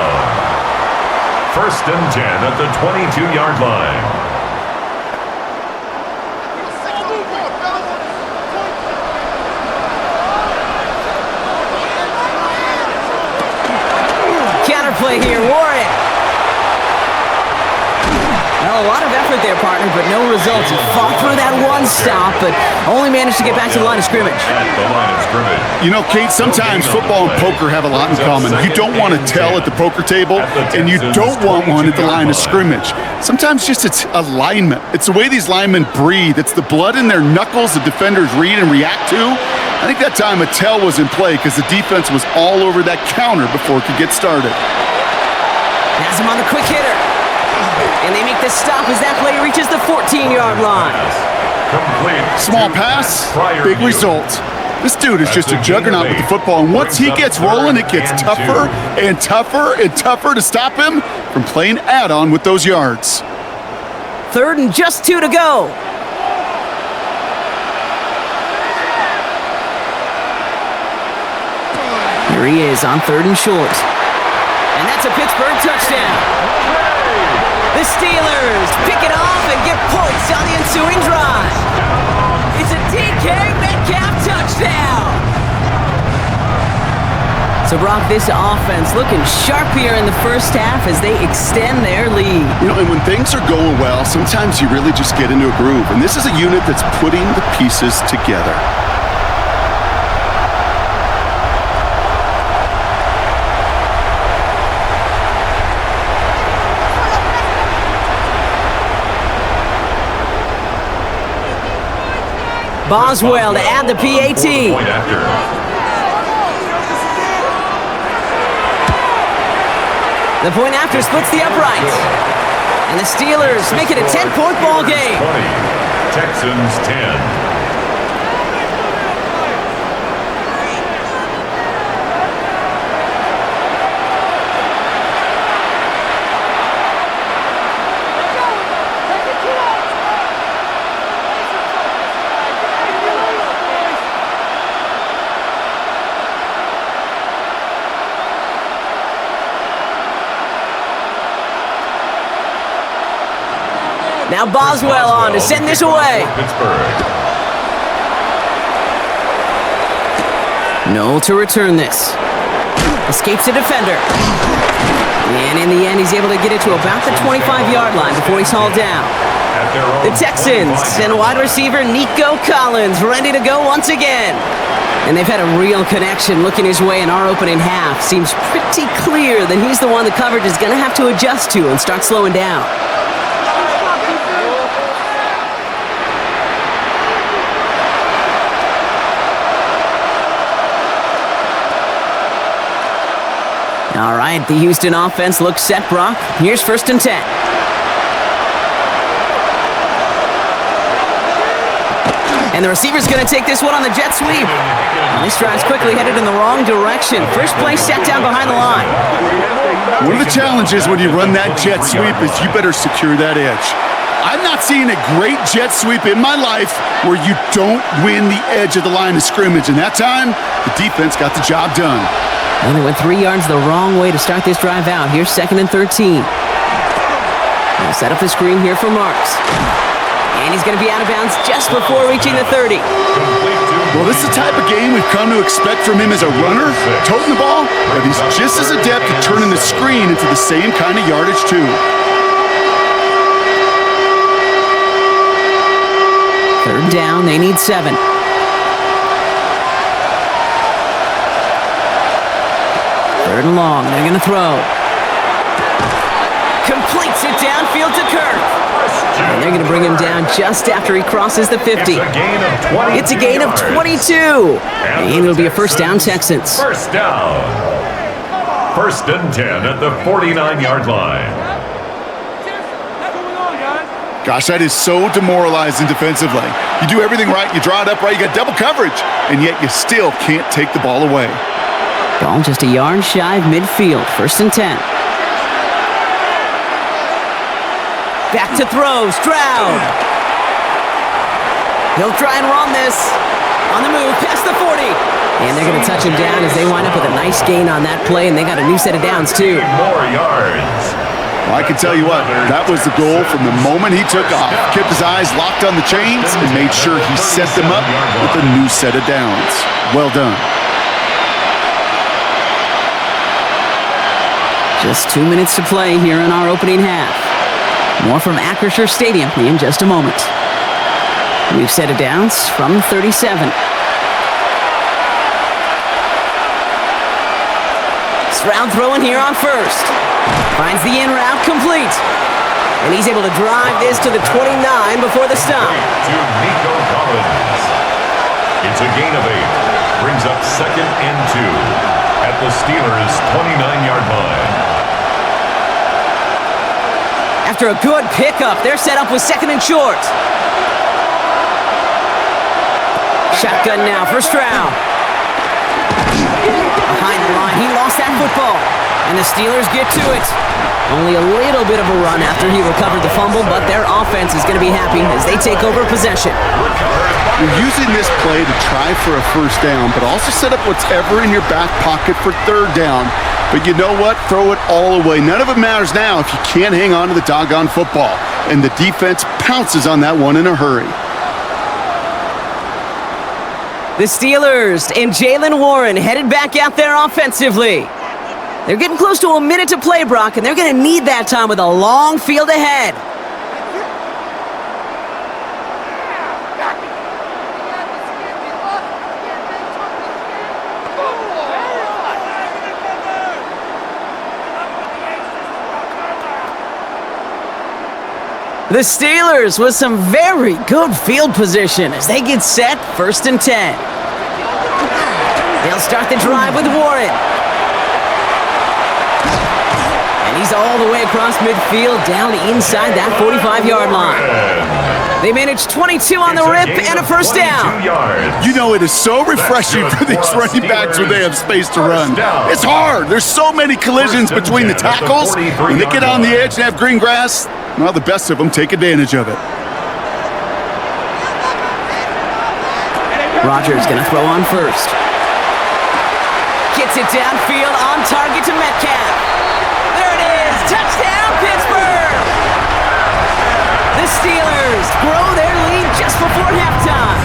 1st and 10 at the 22-yard line. Counterplay here, Warren. Well, a lot of effort there, partner, but no results. He fought through that one stop, but only managed to get back to the line of scrimmage. You know, Kate, sometimes football and poker have a lot in common. You don't want to tell at the poker table, and you don't want one at the line of scrimmage. Sometimes just it's alignment. It's the way these linemen breathe. It's the blood in their knuckles the defenders read and react to. I think that time a tell was in play because the defense was all over that counter before it could get started. Has him on the quick hitter. And they make the stop as that play reaches the 14-yard line. Small pass, big result. This dude is just a juggernaut with the football, and once he gets rolling, it gets tougher and tougher and tougher to stop him from playing add-on with those yards. 3rd and just 2 to go. Here he is on 3rd and short. And that's a Pittsburgh touchdown. The Steelers pick it off and get points on the ensuing drive. It's a DK Metcalf touchdown. So, Brock, this offense looking sharp here in the first half as they extend their lead. You know, and when things are going well, sometimes you really just get into a groove. And this is a unit that's putting the pieces together. Boswell to add the PAT. The point after splits the upright. And the Steelers make it a 10-point ball game. 20, Texans 10. Now Boswell on to send this away. Noel to return this. Escapes a defender. And in the end, he's able to get it to about the 25-yard line before he's hauled down. The Texans and wide receiver Nico Collins ready to go once again. And they've had a real connection looking his way in our opening half. Seems pretty clear that he's the one the coverage is going to have to adjust to and start slowing down. All right, the Houston offense looks set, Brock. Here's 1st and 10. And the receiver's going to take this one on the jet sweep. And this drive's quickly headed in the wrong direction. First play set down behind the line. One of the challenges when you run that jet sweep is you better secure that edge. I've not seen a great jet sweep in my life where you don't win the edge of the line of scrimmage. And that time, the defense got the job done. And they went 3 yards the wrong way to start this drive out. Here's 2nd and 13. They'll set up the screen here for Marks. And he's going to be out of bounds just before reaching the 30. Complete to Well, this is the type of game we've come to expect from him as a runner, toting the ball, but he's just as adept at turning the screen into the same kind of yardage, too. Third down, they need 7. Third and long, they're going to throw. Completes it downfield to Kirk. And they're going to bring him down just after he crosses the 50. It's a gain of 22. And it'll be a first down, Texans. First down. First and 10 at the 49-yard line. Gosh, that is so demoralizing defensively. You do everything right, you draw it up right, you got double coverage, and yet you still can't take the ball away. Ball just a yard shy of midfield. First and 10. Back to throw, Stroud. He'll try and run this. On the move, past the 40. And they're going to touch him down as they wind up with a nice gain on that play, and they got a new set of downs, too. More yards. Well, I can tell you what, that was the goal from the moment he took off. Kept his eyes locked on the chains and made sure he set them up with a new set of downs. Well done. Just 2 minutes to play here in our opening half. More from Acrisure Stadium in just a moment. We've set of downs from 37. Stroud throwing here on first. Finds the in route complete. And he's able to drive this to the 29 before the stop. To Nico Collins. It's a gain of 8. Brings up second and 2 at the Steelers' 29-yard line. After a good pickup, they're set up with second and short. Shotgun now for Stroud. Behind the line, he lost that football. And the Steelers get to it. Only a little bit of a run after he recovered the fumble, but their offense is going to be happy as they take over possession. You're using this play to try for a first down, but also set up whatever in your back pocket for third down. But you know what? Throw it all away. None of it matters now if you can't hang on to the doggone football. And the defense pounces on that one in a hurry. The Steelers and Jaylen Warren headed back out there offensively. They're getting close to a minute to play, Brock, and they're going to need that time with a long field ahead. The Steelers with some very good field position as they get set, first and 10. They'll start the drive with Warren. And he's all the way across midfield, down inside that 45-yard line. They managed 22 on the rip and a first down. You know, it is so refreshing for these running backs when they have space to run. It's hard. There's so many collisions between the tackles. When they get on the edge and have green grass, well, the best of them take advantage of it. Rodgers going to throw on first. Gets it downfield, on target to Metcalf. There it is, touchdown Pittsburgh! The Steelers grow their lead just before halftime.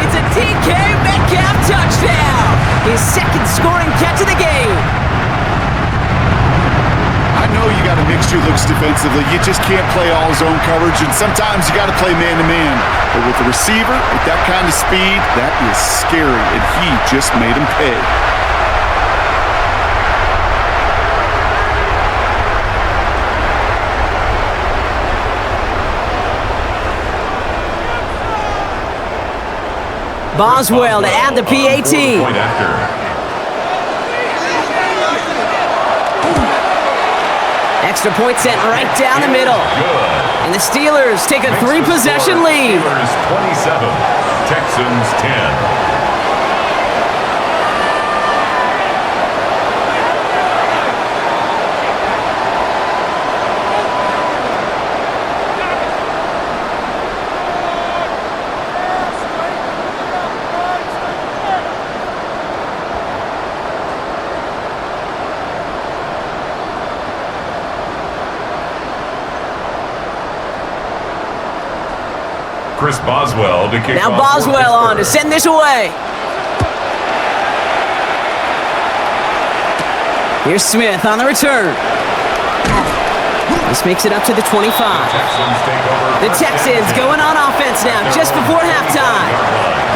It's a DK Metcalf touchdown, his second scoring catch of the game. I know you got to mix your looks defensively. You just can't play all zone coverage, and sometimes you got to play man-to-man. But with the receiver, with that kind of speed, that is scary, and he just made him pay. Boswell to add the PAT. Point after. Extra point sent right down the middle. And the Steelers take a 3-possession lead. Steelers 27, Texans 10. Chris Boswell to kick Now off for Boswell on to Pittsburgh. send this away. Here's Smith on the return. This makes it up to the 25. Texans take over The first and Texans 10 going on offense now, just before halftime.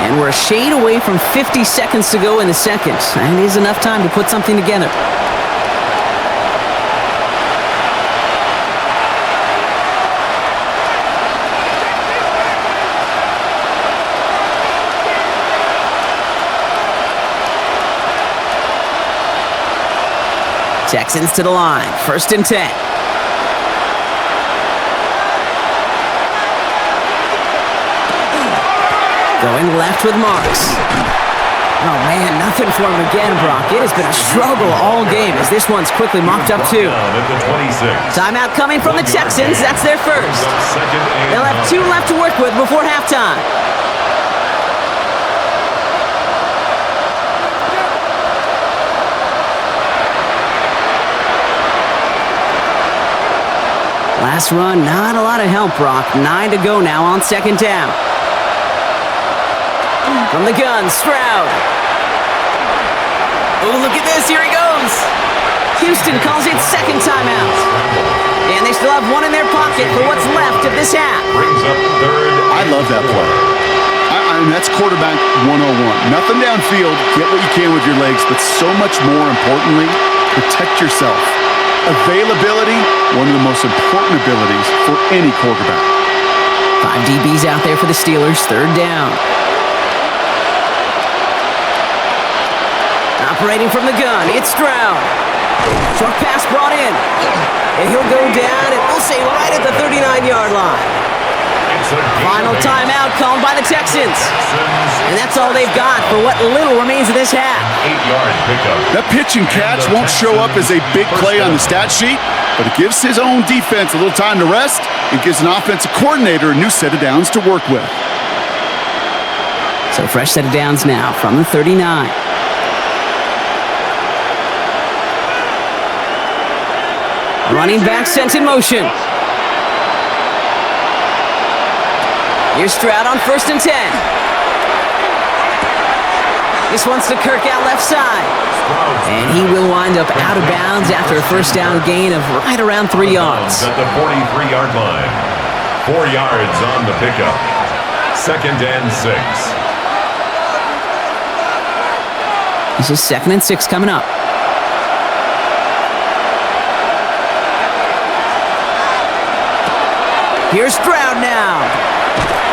And we're a shade away from 50 seconds to go in the second. And it is enough time to put something together. Texans to the line, 1st and 10. Going left with Marks. Oh, man, nothing for him again, Brock. It has been a struggle all game as this one's quickly mopped up, too. Down at the 26. Timeout coming from the Texans. That's their first. Second and They'll have 2 left to work with before halftime. Last run, not a lot of help, Brock. 9 to go now on 2nd down. From the gun, Stroud. Oh, look at this. Here he goes. Houston calls it 2nd timeout. And they still have 1 in their pocket for what's left of this half. brings up 3rd. I love that play. I mean, that's quarterback 101. Nothing downfield, get what you can with your legs, but so much more importantly, protect yourself. Availability, one of the most important abilities for any quarterback. 5 DBs out there for the Steelers, 3rd down. Operating from the gun, it's Stroud. Short pass brought in. And he'll go down, and we'll say right at the 39-yard line. Final timeout called by the Texans. And that's all they've got for what little remains of this half. 8-yard pickup. That pitch and catch won't show up as a big play on the stat sheet, but it gives his own defense a little time to rest. It gives an offensive coordinator a new set of downs to work with. So fresh set of downs now from the 39. Running back sent in motion. Here's Stroud on 1st and 10. This one's to Kirk out left side. And he will wind up out of bounds after a 1st down gain of right around 3 yards. At the 43-yard line. 4 yards on the pickup. 2nd and 6. This is 2nd and 6 coming up. Here's Stroud now.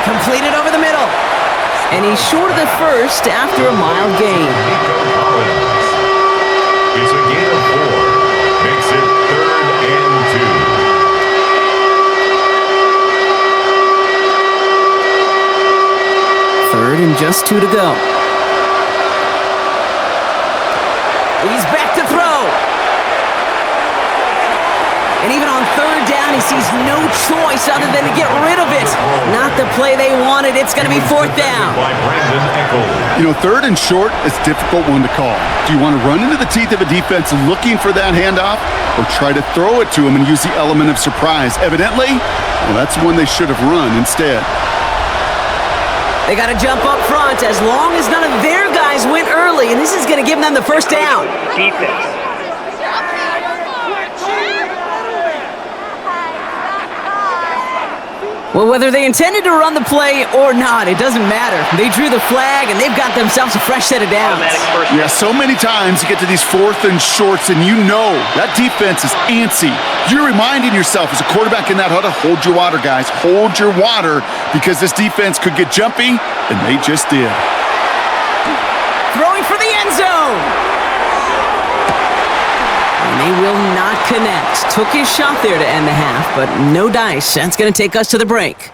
Completed over the middle. And he's short of the first after a mild gain. It's a gain of 4. Makes it 3rd and 2. 3rd and just 2 to go. He's back to throw. And even on 3rd down, he sees no choice other than to get rid of it. Not the play they wanted. It's going to be 4th down. By Brandon Echols. You know, 3rd and short is a difficult one to call. Do you want to run into the teeth of a defense looking for that handoff, or try to throw it to him and use the element of surprise? Evidently, well, that's one they should have run instead. They got to jump up front as long as none of their guys went early, and this is going to give them the 1st down. Defense. Well, whether they intended to run the play or not, it doesn't matter. They drew the flag, and they've got themselves a fresh set of downs. Yeah, so many times you get to these 4th and shorts, and you know that defense is antsy. You're reminding yourself as a quarterback in that huddle, hold your water, guys. Hold your water, because this defense could get jumpy, and they just did. Throwing for the end zone. And they will not connect. Took his shot there to end the half, but no dice. That's going to take us to the break.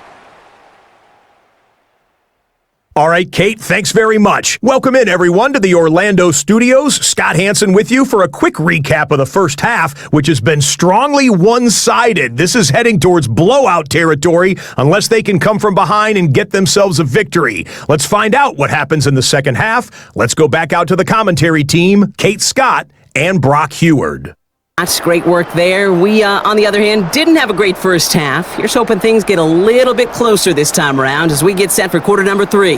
All right, Kate, thanks very much. Welcome in, everyone, to the Orlando studios. Scott Hansen with you for a quick recap of the first half, which has been strongly one-sided. This is heading towards blowout territory unless they can come from behind and get themselves a victory. Let's find out what happens in the second half. Let's go back out to the commentary team, Kate Scott and Brock Heward. That's great work there. We, on the other hand, didn't have a great first half. Here's hoping things get a little bit closer this time around as we get set for quarter number 3.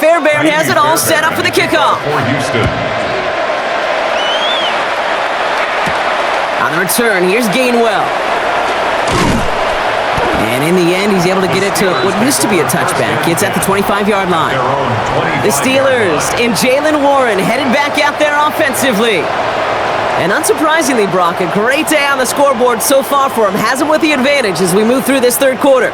Fairbairn has it all set up for the kickoff. For Houston. On the return, here's Gainwell. And in the end, he's able to get it to what used to be a touchback. It's at the 25-yard line. The Steelers and Jaylen Warren headed back out there offensively. And unsurprisingly, Brock, a great day on the scoreboard so far for him. Has him with the advantage as we move through this third quarter.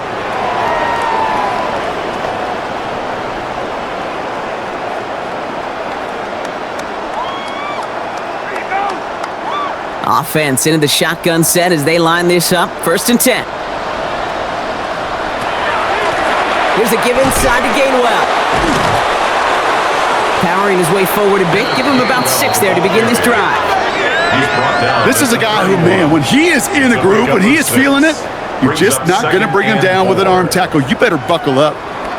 Offense into the shotgun set as they line this up. 1st and 10. Here's a give inside to Gainwell. Powering his way forward a bit. Give him about 6 there to begin this drive. This is a guy who, man, when he is in the groove, when he is feeling it, you're just not going to bring him down with an arm tackle. You better buckle up.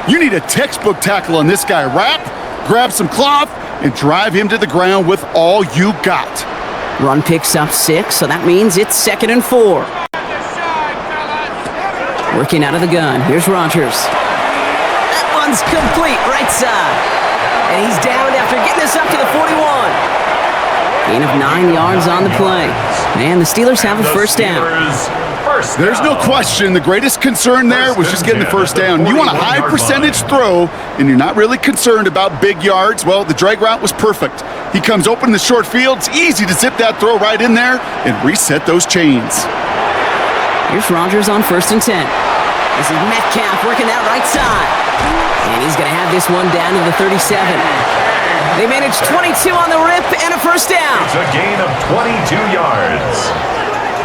You need a textbook tackle on this guy. Wrap, grab some cloth, and drive him to the ground with all you got. Run picks up 6, so that means it's 2nd and 4. Working out of the gun. Here's Rodgers. That one's complete, right side. And he's down after getting this up to the 41. Gain of 9 yards on the play. And the Steelers have a first down. There's no question. The greatest concern there was just getting the first down. You want a high percentage throw, and you're not really concerned about big yards. Well, the drag route was perfect. He comes open in the short field. It's easy to zip that throw right in there and reset those chains. Here's Rodgers on 1st and 10. This is Metcalf working that right side. And he's going to have this one down to the 37. They managed 22 on the rip and a first down. It's a gain of 22 yards.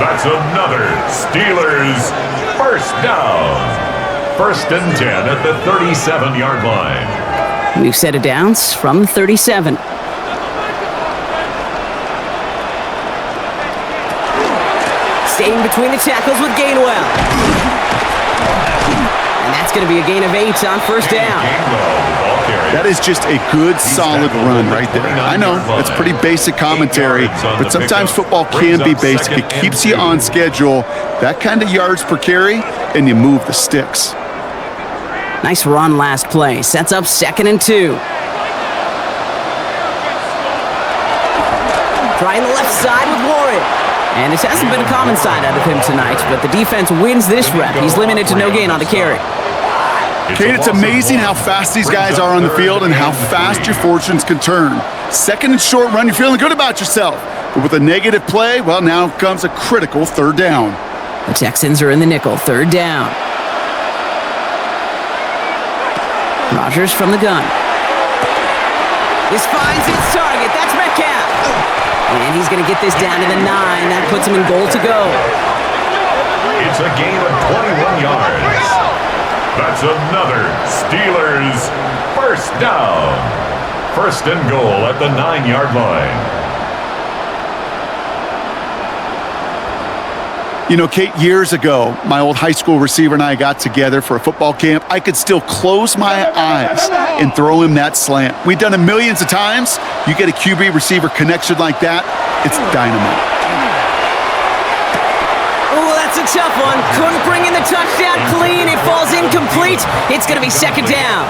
That's another Steelers first down. 1st and 10 at the 37-yard line. We've set it down from the 37. Staying between the tackles with Gainwell. And that's going to be a gain of 8 on 1st down. That is just a good, solid run right there. I know, it's pretty basic commentary, but sometimes football can be basic. It keeps you on schedule, that kind of yards per carry, and you move the sticks. Nice run last play. Sets up 2nd and 2. Trying the left side with Warren. And this hasn't been a common side out of him tonight, but the defense wins this rep. He's limited to no gain on the carry. Kate, it's amazing how fast these guys are on the field and how fast your fortunes can turn. 2nd and short run, you're feeling good about yourself. But with a negative play, well, now comes a critical 3rd down. The Texans are in the nickel, 3rd down. Rodgers from the gun. This finds its target. That's Metcalf. And he's going to get this down to the 9. That puts him in goal to go. It's a gain of 21 yards. That's another Steelers first down. 1st and goal at the 9-yard line. You know, Kate, years ago, my old high school receiver and I got together for a football camp. I could still close my eyes and throw him that slant. We've done it millions of times. You get a QB receiver connection like that, it's dynamite. A tough one. Couldn't bring in the touchdown clean. It falls incomplete. It's going to be 2nd down.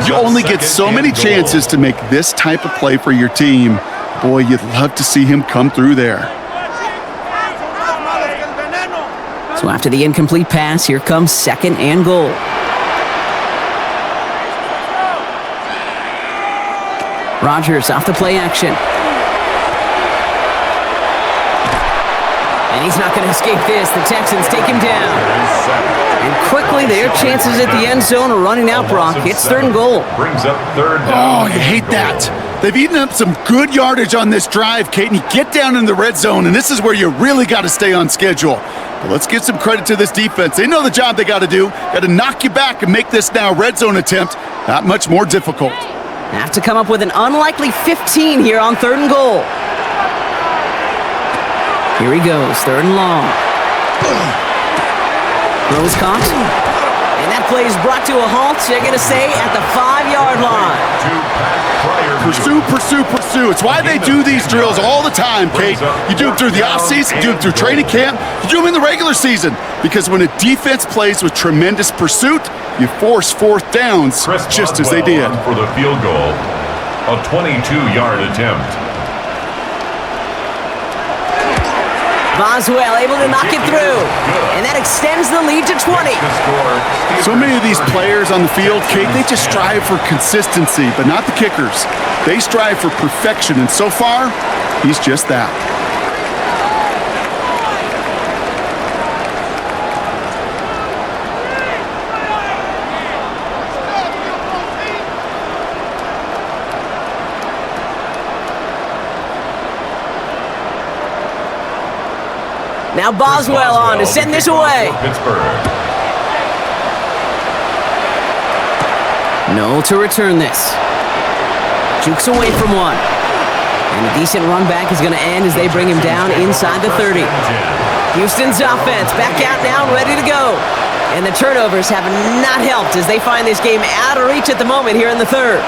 You only get so many chances to make this type of play for your team. Boy, you'd love to see him come through there. So after the incomplete pass, here comes 2nd and goal. Rodgers off the play action. And he's not going to escape this. The Texans take him down. And quickly, their chances at the end zone are running out, Brock. It's 3rd and goal. Brings up 3rd down. Oh, you hate that. They've eaten up some good yardage on this drive, Kate, and you get down in the red zone, and this is where you really got to stay on schedule. But let's give some credit to this defense. They know the job they got to do. Got to knock you back and make this now red zone attempt that much more difficult. Have to come up with an unlikely 15 here on 3rd and goal. Here he goes, 3rd and long. Throws caught. And that play is brought to a halt, they're going to say, at the 5-yard line. Pursue, pursue, pursue. It's why they do these drills all the time, Kate. You do them through the offseason, you do them through training camp, you do them in the regular season. Because when a defense plays with tremendous pursuit, you force 4th downs just as they did. For the field goal, a 22-yard attempt. Boswell able to knock it through, and that extends the lead to 20. So many of these players on the field, Kate, they just strive for consistency, but not the kickers. They strive for perfection, and so far, he's just that. Now Boswell on to send this away. Pittsburgh. Noel to return this. Jukes away from one. And a decent run back is going to end as they bring him down inside the 30. Houston's offense back out now and ready to go. And the turnovers have not helped as they find this game out of reach at the moment here in the 3rd.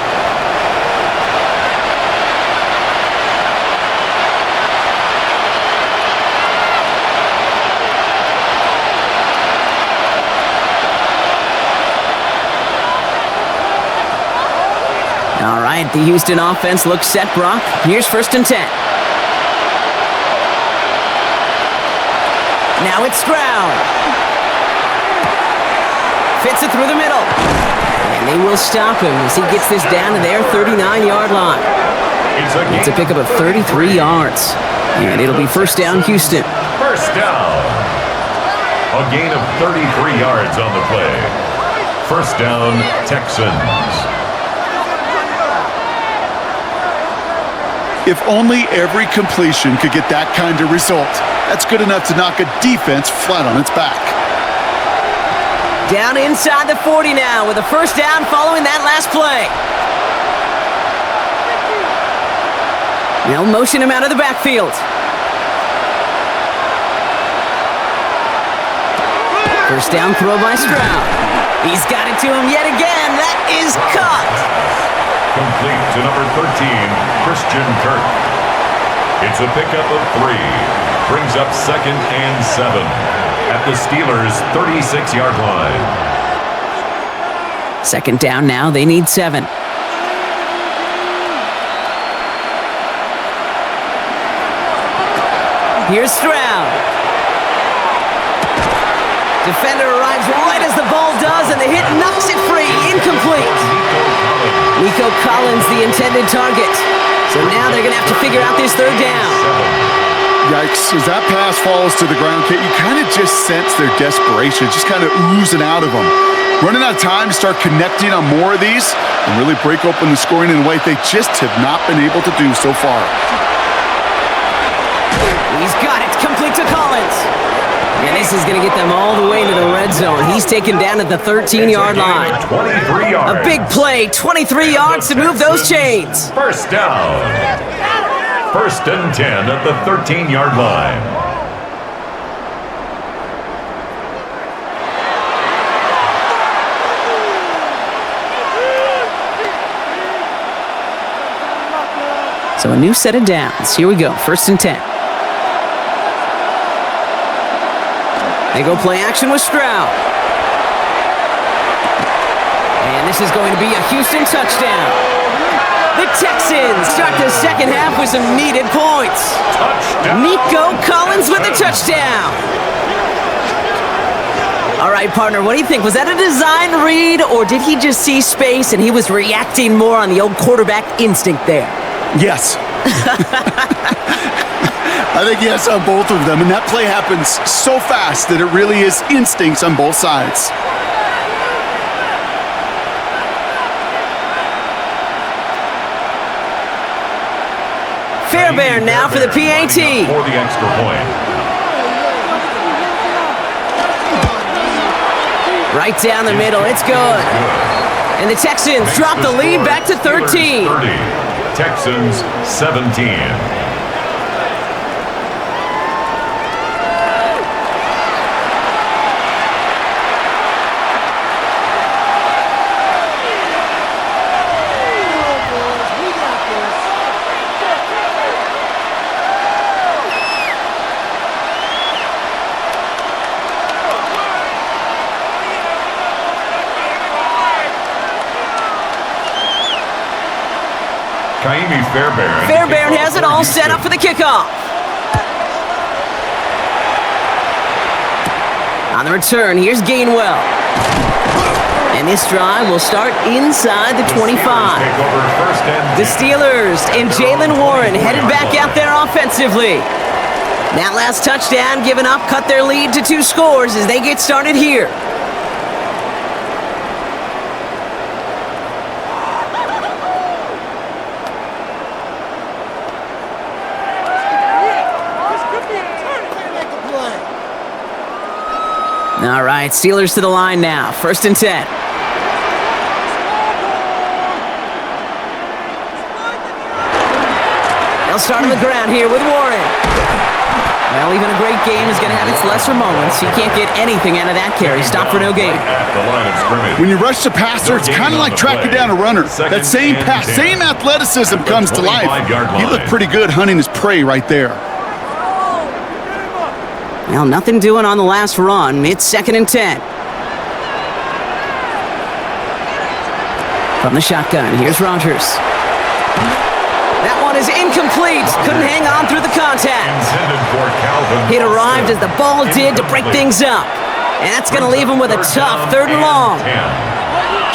All right, the Houston offense looks set, Brock. Here's 1st and 10. Now it's Stroud. Fits it through the middle. And they will stop him as he gets this down to their 39-yard line. It's a pickup of 33 yards. And it'll be 1st down, Houston. 1st down. A gain of 33 yards on the play. 1st down, Texans. If only every completion could get that kind of result. That's good enough to knock a defense flat on its back. Down inside the 40 now with a 1st down following that last play. They'll motion him out of the backfield. 1st down throw by Stroud. He's got it to him yet again. That is caught. Complete to number 13, Christian Kirk. It's a pickup of 3. Brings up 2nd and 7 at the Steelers' 36-yard line. 2nd down now. They need 7. Here's Stroud. Defender arrives right as the ball does, and the hit knocks it free. Incomplete. Nico Collins, the intended target. So now they're going to have to figure out this 3rd down. Yikes, as that pass falls to the ground, Kate, you kind of just sense their desperation, just kind of oozing out of them. Running out of time to start connecting on more of these and really break open the scoring in a way they just have not been able to do so far. He's got it, complete to Collins. And this is going to get them all the way into the red zone. He's taken down at the 13-yard line. 23 yards. A big play, 23 yards to move those chains. 1st down. 1st and 10 at the 13-yard line. So a new set of downs. Here we go, 1st and 10. They go play action with Stroud. And this is going to be a Houston touchdown. The Texans start the 2nd half with some needed points. Touchdown. Nico Collins with the touchdown. All right, partner, what do you think? Was that a design read, or did he just see space and he was reacting more on the old quarterback instinct there? Yes. I think yes on both of them, and that play happens so fast that it really is instincts on both sides. Fairbairn now for the PAT. For the extra point. Right down the middle, it's good. And the Texans drop the lead back to 13. 30, Texans 17. Fairbairn has it all set up for the kickoff. On the return, here's Gainwell. And this drive will start inside the 25. The Steelers and Jaylen Warren headed back out there offensively. That last touchdown given up cut their lead to 2 scores as they get started here. All right, Steelers to the line now. 1st and 10. They'll start on the ground here with Warren. Well, even a great game is going to have its lesser moments. You can't get anything out of that carry. Stop for no gain. When you rush the passer, it's kind of like tracking down a runner. That same pass, same athleticism comes to life. He looked pretty good hunting his prey right there. Well, nothing doing on the last run. It's 2nd and 10. From the shotgun, here's Rodgers. That one is incomplete. Couldn't hang on through the contact. It arrived as the ball did to break things up. And that's going to leave him with a tough 3rd and long.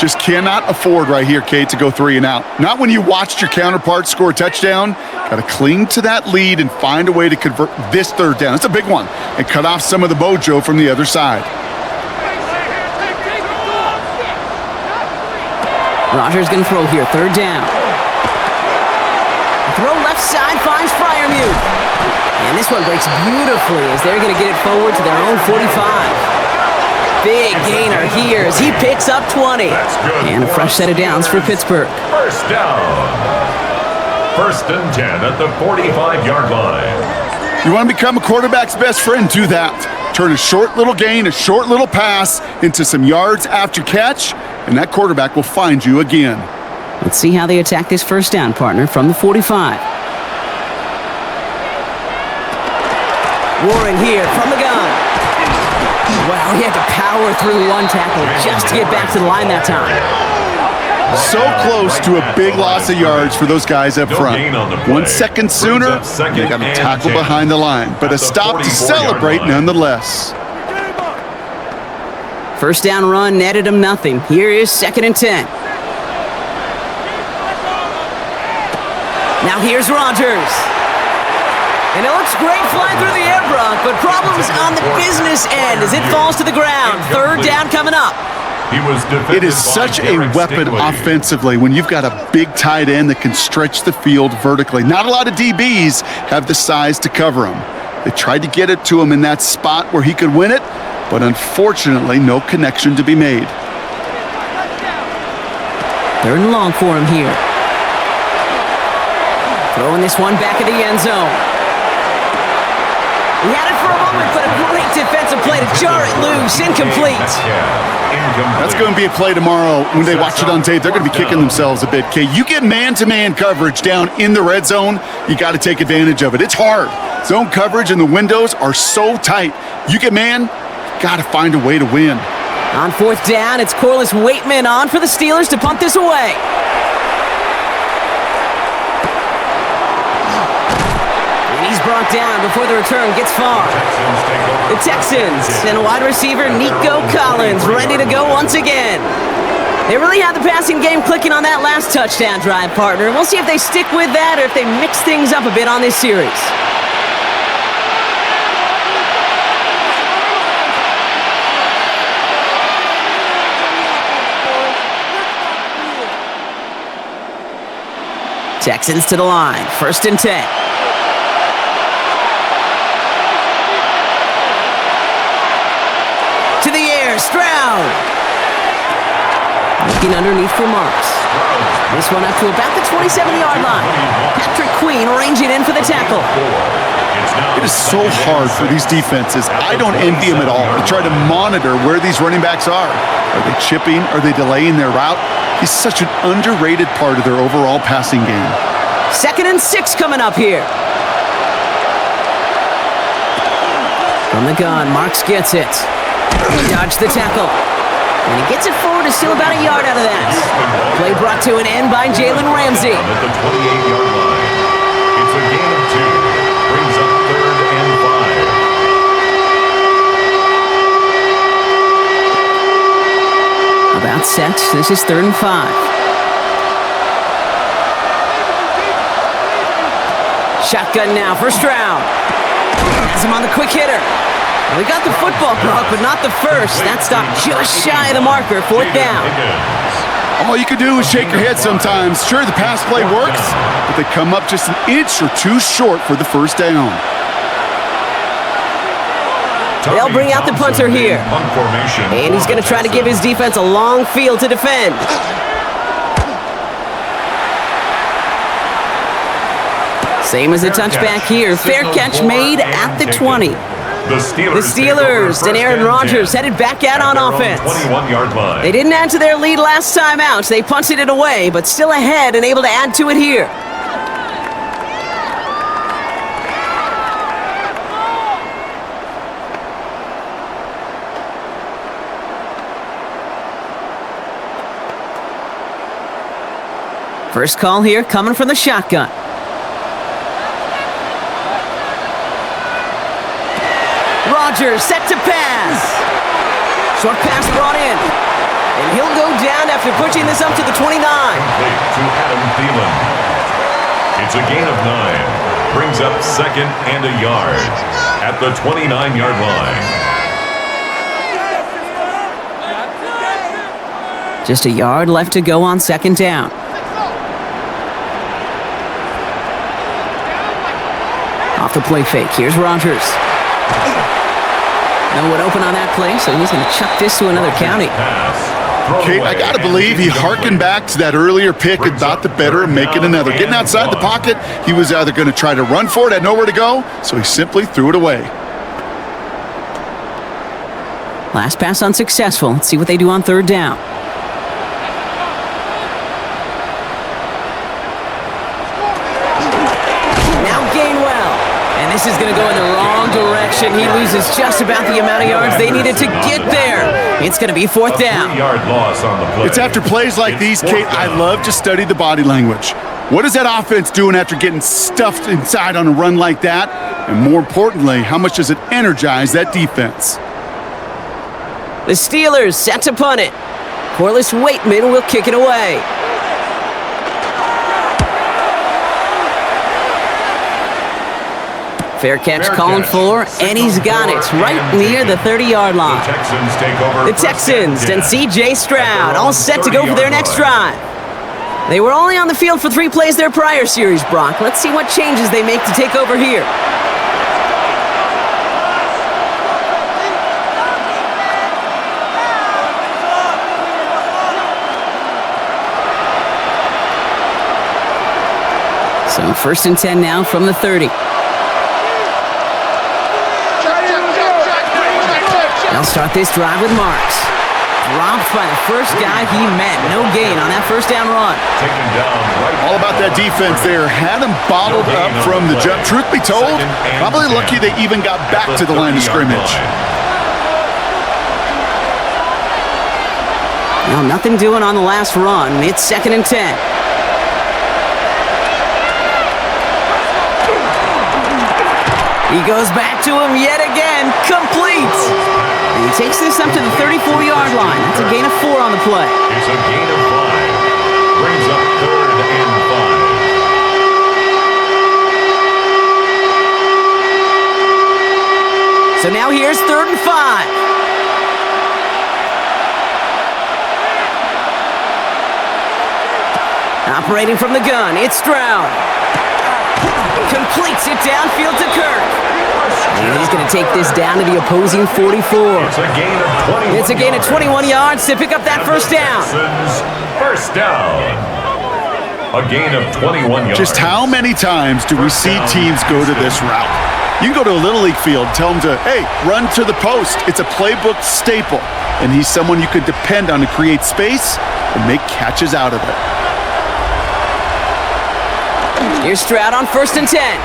Just cannot afford right here, Kate, to go 3 and out. Not when you watched your counterpart score a touchdown. Got to cling to that lead and find a way to convert this 3rd down. It's a big one. And cut off some of the mojo from the other side. Rodgers going to throw here. 3rd down. Throw left side finds Freiermuth. And this one breaks beautifully as they're going to get it forward to their own 45. Big gainer here as he picks up 20. And a fresh set of downs for Pittsburgh. 1st down. 1st and 10 at the 45-yard line. You want to become a quarterback's best friend? Do that. Turn a short little gain, a short little pass into some yards after catch, and that quarterback will find you again. Let's see how they attack this 1st down, partner, from the 45. Warren here from the gun. Wow, he had to power through one tackle just to get back to the line that time. So close to a big loss of yards for those guys up front. 1 second sooner, they got a tackle behind the line, but a stop to celebrate nonetheless. 1st down run netted him nothing. Here is 2nd and 10. Now here's Rodgers. And it looks great flying through the air, Brock, but problems on the business end as it falls to the ground. 3rd down coming up. It is such a weapon offensively when you've got a big tight end that can stretch the field vertically. Not a lot of DBs have the size to cover him. They tried to get it to him in that spot where he could win it, but unfortunately, no connection to be made. 3rd and long for him here. Throwing this one back in the end zone. He had it for a moment, but a great defensive play to jar it loose. Incomplete. That's going to be a play tomorrow. When they watch it on tape, they're going to be kicking themselves a bit. Okay, you get man-to-man coverage down in the red zone, you got to take advantage of it. It's hard. Zone coverage and the windows are so tight. You get man, got to find a way to win. On 4th down, it's Corliss Waitman on for the Steelers to punt this away. Brought down before the return gets far. The Texans and wide receiver Nico Collins ready to go once again. They really had the passing game clicking on that last touchdown drive, partner. We'll see if they stick with that or if they mix things up a bit on this series. Texans to the line. 1st and 10. Stroud. Looking underneath for Marks. This one up to about the 27-yard line. Patrick Queen ranging in for the tackle. It is so hard for these defenses. I don't envy them at all to try to monitor where these running backs are. Are they chipping? Are they delaying their route? He's such an underrated part of their overall passing game. 2nd and 6 coming up here. From the gun, Marks gets it. He dodged the tackle. And he gets it forward to steal about a yard out of that. Play brought to an end by Jalen Ramsey. At the 28-yard line. It's a gain of 2. Brings up 3rd and 5. About set. This is 3rd and 5. Shotgun now for Stroud. Has him on the quick hitter. We got the football clock, but not the first. That stopped just shy of the marker. 4th down. All you can do is shake your head sometimes. Sure, the pass play works, but they come up just an inch or two short for the first down. They'll bring out the punter here. And he's going to try to give his defense a long field to defend. Same as a touchback here. Fair catch made at the 20. The Steelers and Aaron Rodgers headed back out on offense. 21-yard line. They didn't add to their lead last time out. They punted it away, but still ahead and able to add to it here. First call here coming from the shotgun. Rodgers set to pass. Short pass brought in. And he'll go down after pushing this up to the 29. Complete to Adam Thielen. It's a gain of 9. Brings up 2nd and a yard at the 29-yard line. Just a yard left to go on 2nd down. Off the play fake. Here's Rodgers. No one open on that play, so he's going to chuck this to another county. Kate, I got to believe he harkened back to that earlier pick and thought the better of making another. Getting outside the pocket, he was either going to try to run for it, had nowhere to go, so he simply threw it away. Last pass unsuccessful. Let's see what they do on 3rd down. This is going to go in the wrong direction. He loses just about the amount of yards they needed to get there. It's going to be 4th down. 3-yard loss on the play. It's after plays like these, Kate, I love to study the body language. What is that offense doing after getting stuffed inside on a run like that? And more importantly, how much does it energize that defense? The Steelers set to punt it. Corliss Waitman will kick it away. Fair catch called for, and he's got it right near the 30-yard line. The Texans take over. The Texans and C.J. Stroud all set to go for their next drive. They were only on the field for 3 plays their prior series, Brock. Let's see what changes they make to take over here. So 1st and 10 now from the 30. They'll start this drive with Marks. Dropped by the first guy he met. No gain on that 1st down run. Taken down right. All about that defense there. Had him bottled up from the jump. Truth be told, probably lucky they even got back to the line of scrimmage. Well, nothing doing on the last run. It's 2nd and 10. He goes back to him yet again. Complete. And he takes this up to the 34-yard line. That's a gain of 4 on the play. It's a gain of 5. Brings up 3rd and 5. So now here's 3rd and 5. Operating from the gun, it's Stroud. Completes it downfield to Kirk. And he's going to take this down to the opposing 44. It's a gain of 21. It's a gain of 21 yards to pick up that 1st down. First down. A gain of 21 yards. Just how many times do we see teams go to this route? You can go to a Little League field, tell them to, hey, run to the post. It's a playbook staple. And he's someone you could depend on to create space and make catches out of it. Here's Stroud on 1st and 10.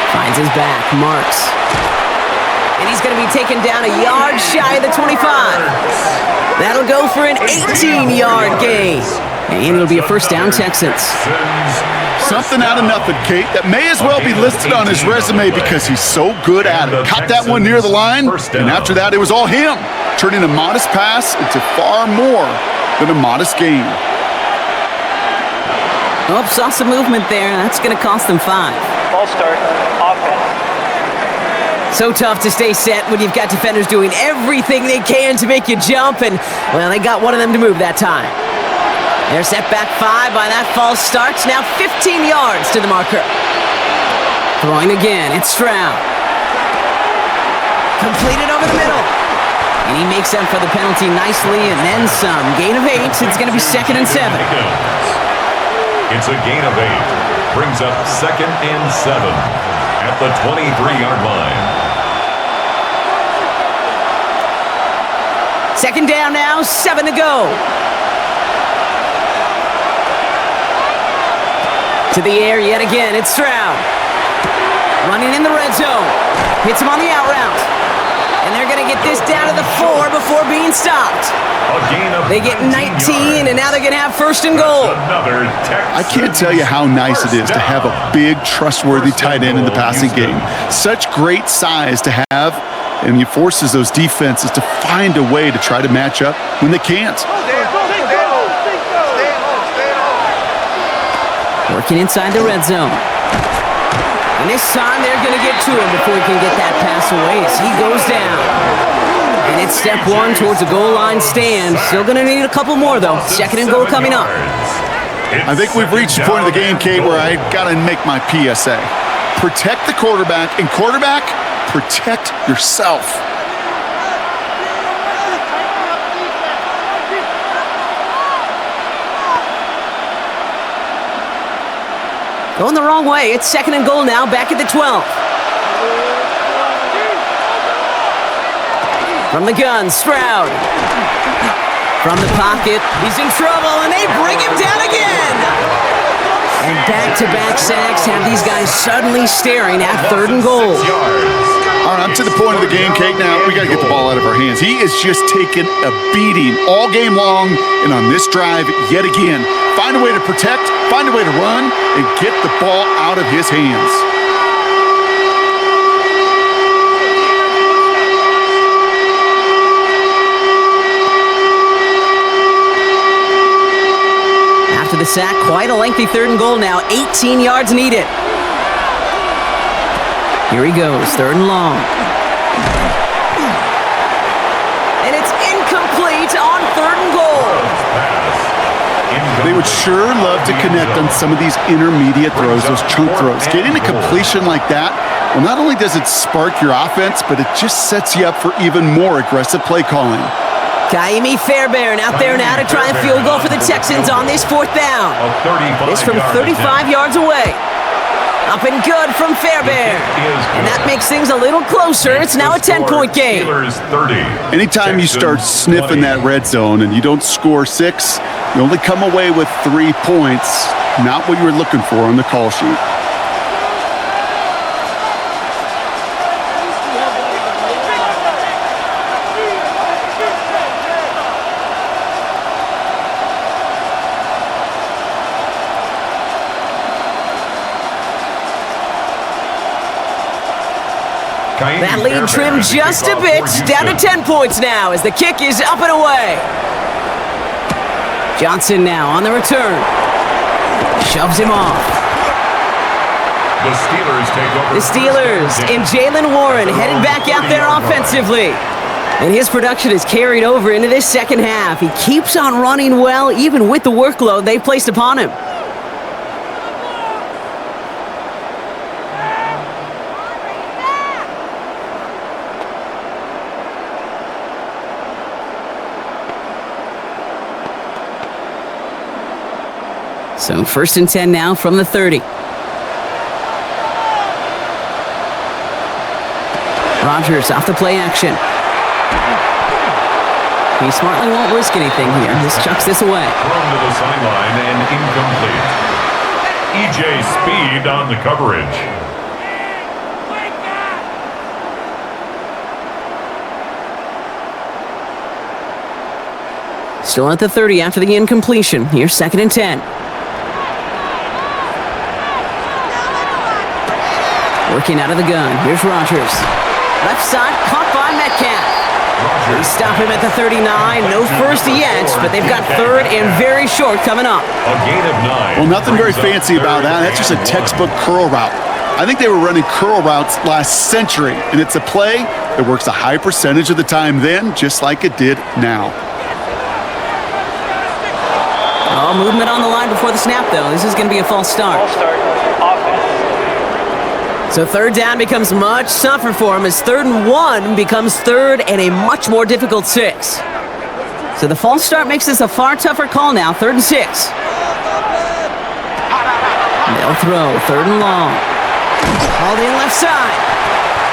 Finds his back, Marks. And he's going to be taken down a yard shy of the 25. That'll go for an 18-yard gain. And it'll be a first down, Texans. Something out of nothing, Kate, that may as well be listed on his resume because he's so good at it. Caught that one near the line, and after that, it was all him, turning a modest pass into far more than a modest gain. Oh, saw some movement there. That's going to cost them 5. False start, offense. So tough to stay set when you've got defenders doing everything they can to make you jump, and, well, they got one of them to move that time. They're set back 5 by that false start. Now 15 yards to the marker. Throwing again, it's Stroud. Completed over the middle. And he makes up for the penalty nicely and then some. Gain of 8. It's going to be 2nd and 7. It's a gain of 8. Brings up 2nd and 7 at the 23-yard line. 2nd down now, 7 to go. To the air yet again, it's Stroud. Running in the red zone. Hits him on the out route. And they're going to get this down to the 4 before being stopped. They get 19, and now they're going to have 1st and goal. I can't tell you how nice it is to have a big, trustworthy tight end in the passing game. Such great size to have, and he forces those defenses to find a way to try to match up when they can't. Working inside the red zone. And this time they're going to get to him before he can get that pass away as he goes down. And it's step 1 towards a goal line stand. Still going to need a couple more, though. 2nd and goal coming up. I think we've reached the point of the game, Kate, where I got to make my PSA. Protect the quarterback, and quarterback, protect yourself. Going the wrong way. It's 2nd and goal now, back at the 12. From the gun, Stroud. From the pocket, he's in trouble, and they bring him down again. And back-to-back sacks have these guys suddenly staring at 3rd and goal. All right, I'm to the point of the game, Kate. Now, we got to get the ball out of our hands. He is just taking a beating all game long, and on this drive, yet again, find a way to protect, find a way to run, and get the ball out of his hands. After the sack, quite a lengthy 3rd and goal now. 18 yards needed. Here he goes, 3rd and long. And it's incomplete on 3rd and goal. They would sure love to connect on some of these intermediate throws, those chunk throws. Getting a completion like that, well, not only does it spark your offense, but it just sets you up for even more aggressive play calling. Kaimi Fairbairn out there now to try a field goal for the Texans on this 4th down. It's from 35 yards away. Up and good from Fairbairn. And that makes things a little closer. It's now a 10-point game. Anytime you start sniffing that red zone and you don't score 6, you only come away with 3 points. Not what you were looking for on the call sheet. That lead trimmed just a bit, down to 10 points now as the kick is up and away. Johnson now on the return. Shoves him off. The Steelers take over. The Steelers and Jalen Warren headed back out there offensively. And his production is carried over into this 2nd half. He keeps on running well, even with the workload they've placed upon him. So 1st and 10 now from the 30. Rodgers off the play action. He smartly won't risk anything here. Just chucks this away. Thrown to the sideline and incomplete. E.J. Speed on the coverage. Still at the 30 after the incompletion. Here's 2nd and 10. Working out of the gun. Here's Rodgers. Left side, caught by Metcalf. They stop him at the 39. No first yet, but they've got 3rd and very short coming up. A gain of 9. Well, nothing very fancy about that. That's just a textbook curl route. I think they were running curl routes last century, and it's a play that works a high percentage of the time then, just like it did now. Oh, movement on the line before the snap, though. This is going to be a false start. False start, offense. So 3rd down becomes much tougher for him as 3rd and 1 becomes 3rd and a much more difficult 6. So the false start makes this a far tougher call now, 3rd and 6. They'll throw, 3rd and long. Hauled in left side.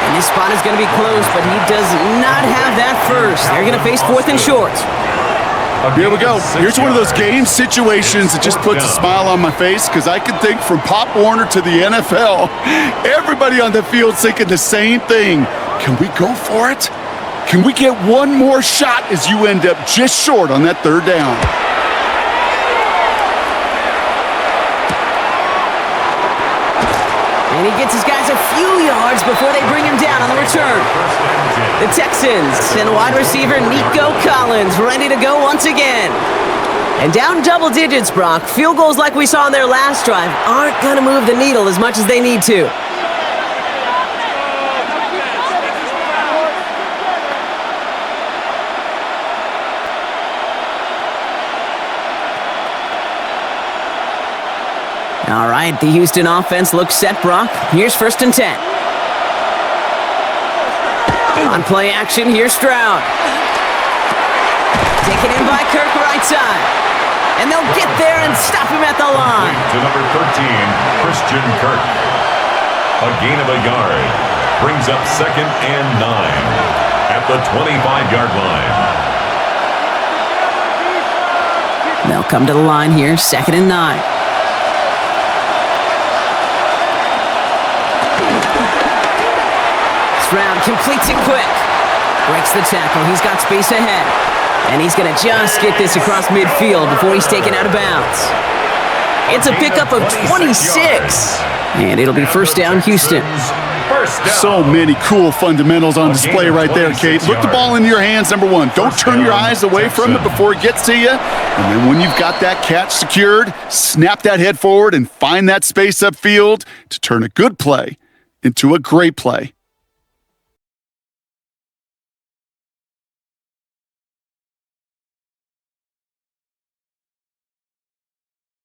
And this spot is going to be close, but he does not have that first. They're going to face 4th and short. Here we go. Here's one of those game situations that just puts a smile on my face because I can think from Pop Warner to the NFL, everybody on the field thinking the same thing. Can we go for it? Can we get one more shot as you end up just short on that 3rd down? And he gets his guys a few yards before they bring him down on the return. The Texans and wide receiver Nico Collins ready to go once again. And down double digits, Brock. Field goals like we saw on their last drive aren't going to move the needle as much as they need to. All right, the Houston offense looks set, Brock. Here's 1st and 10. On play action, here's Stroud. Taken in by Kirk right side. And they'll get there and stop him at the line. To number 13, Christian Kirk. A gain of a yard. Brings up 2nd and 9 at the 25-yard line. They'll come to the line here, 2nd and 9. Stroud completes it quick. Breaks the tackle. He's got space ahead. And he's going to just get this across midfield before he's taken out of bounds. It's a pickup of 26. And it'll be 1st down, Houston. So many cool fundamentals on display right there, Kate. Look the ball into your hands, number 1. Don't turn your eyes away from it before it gets to you. And then when you've got that catch secured, snap that head forward and find that space upfield to turn a good play into a great play.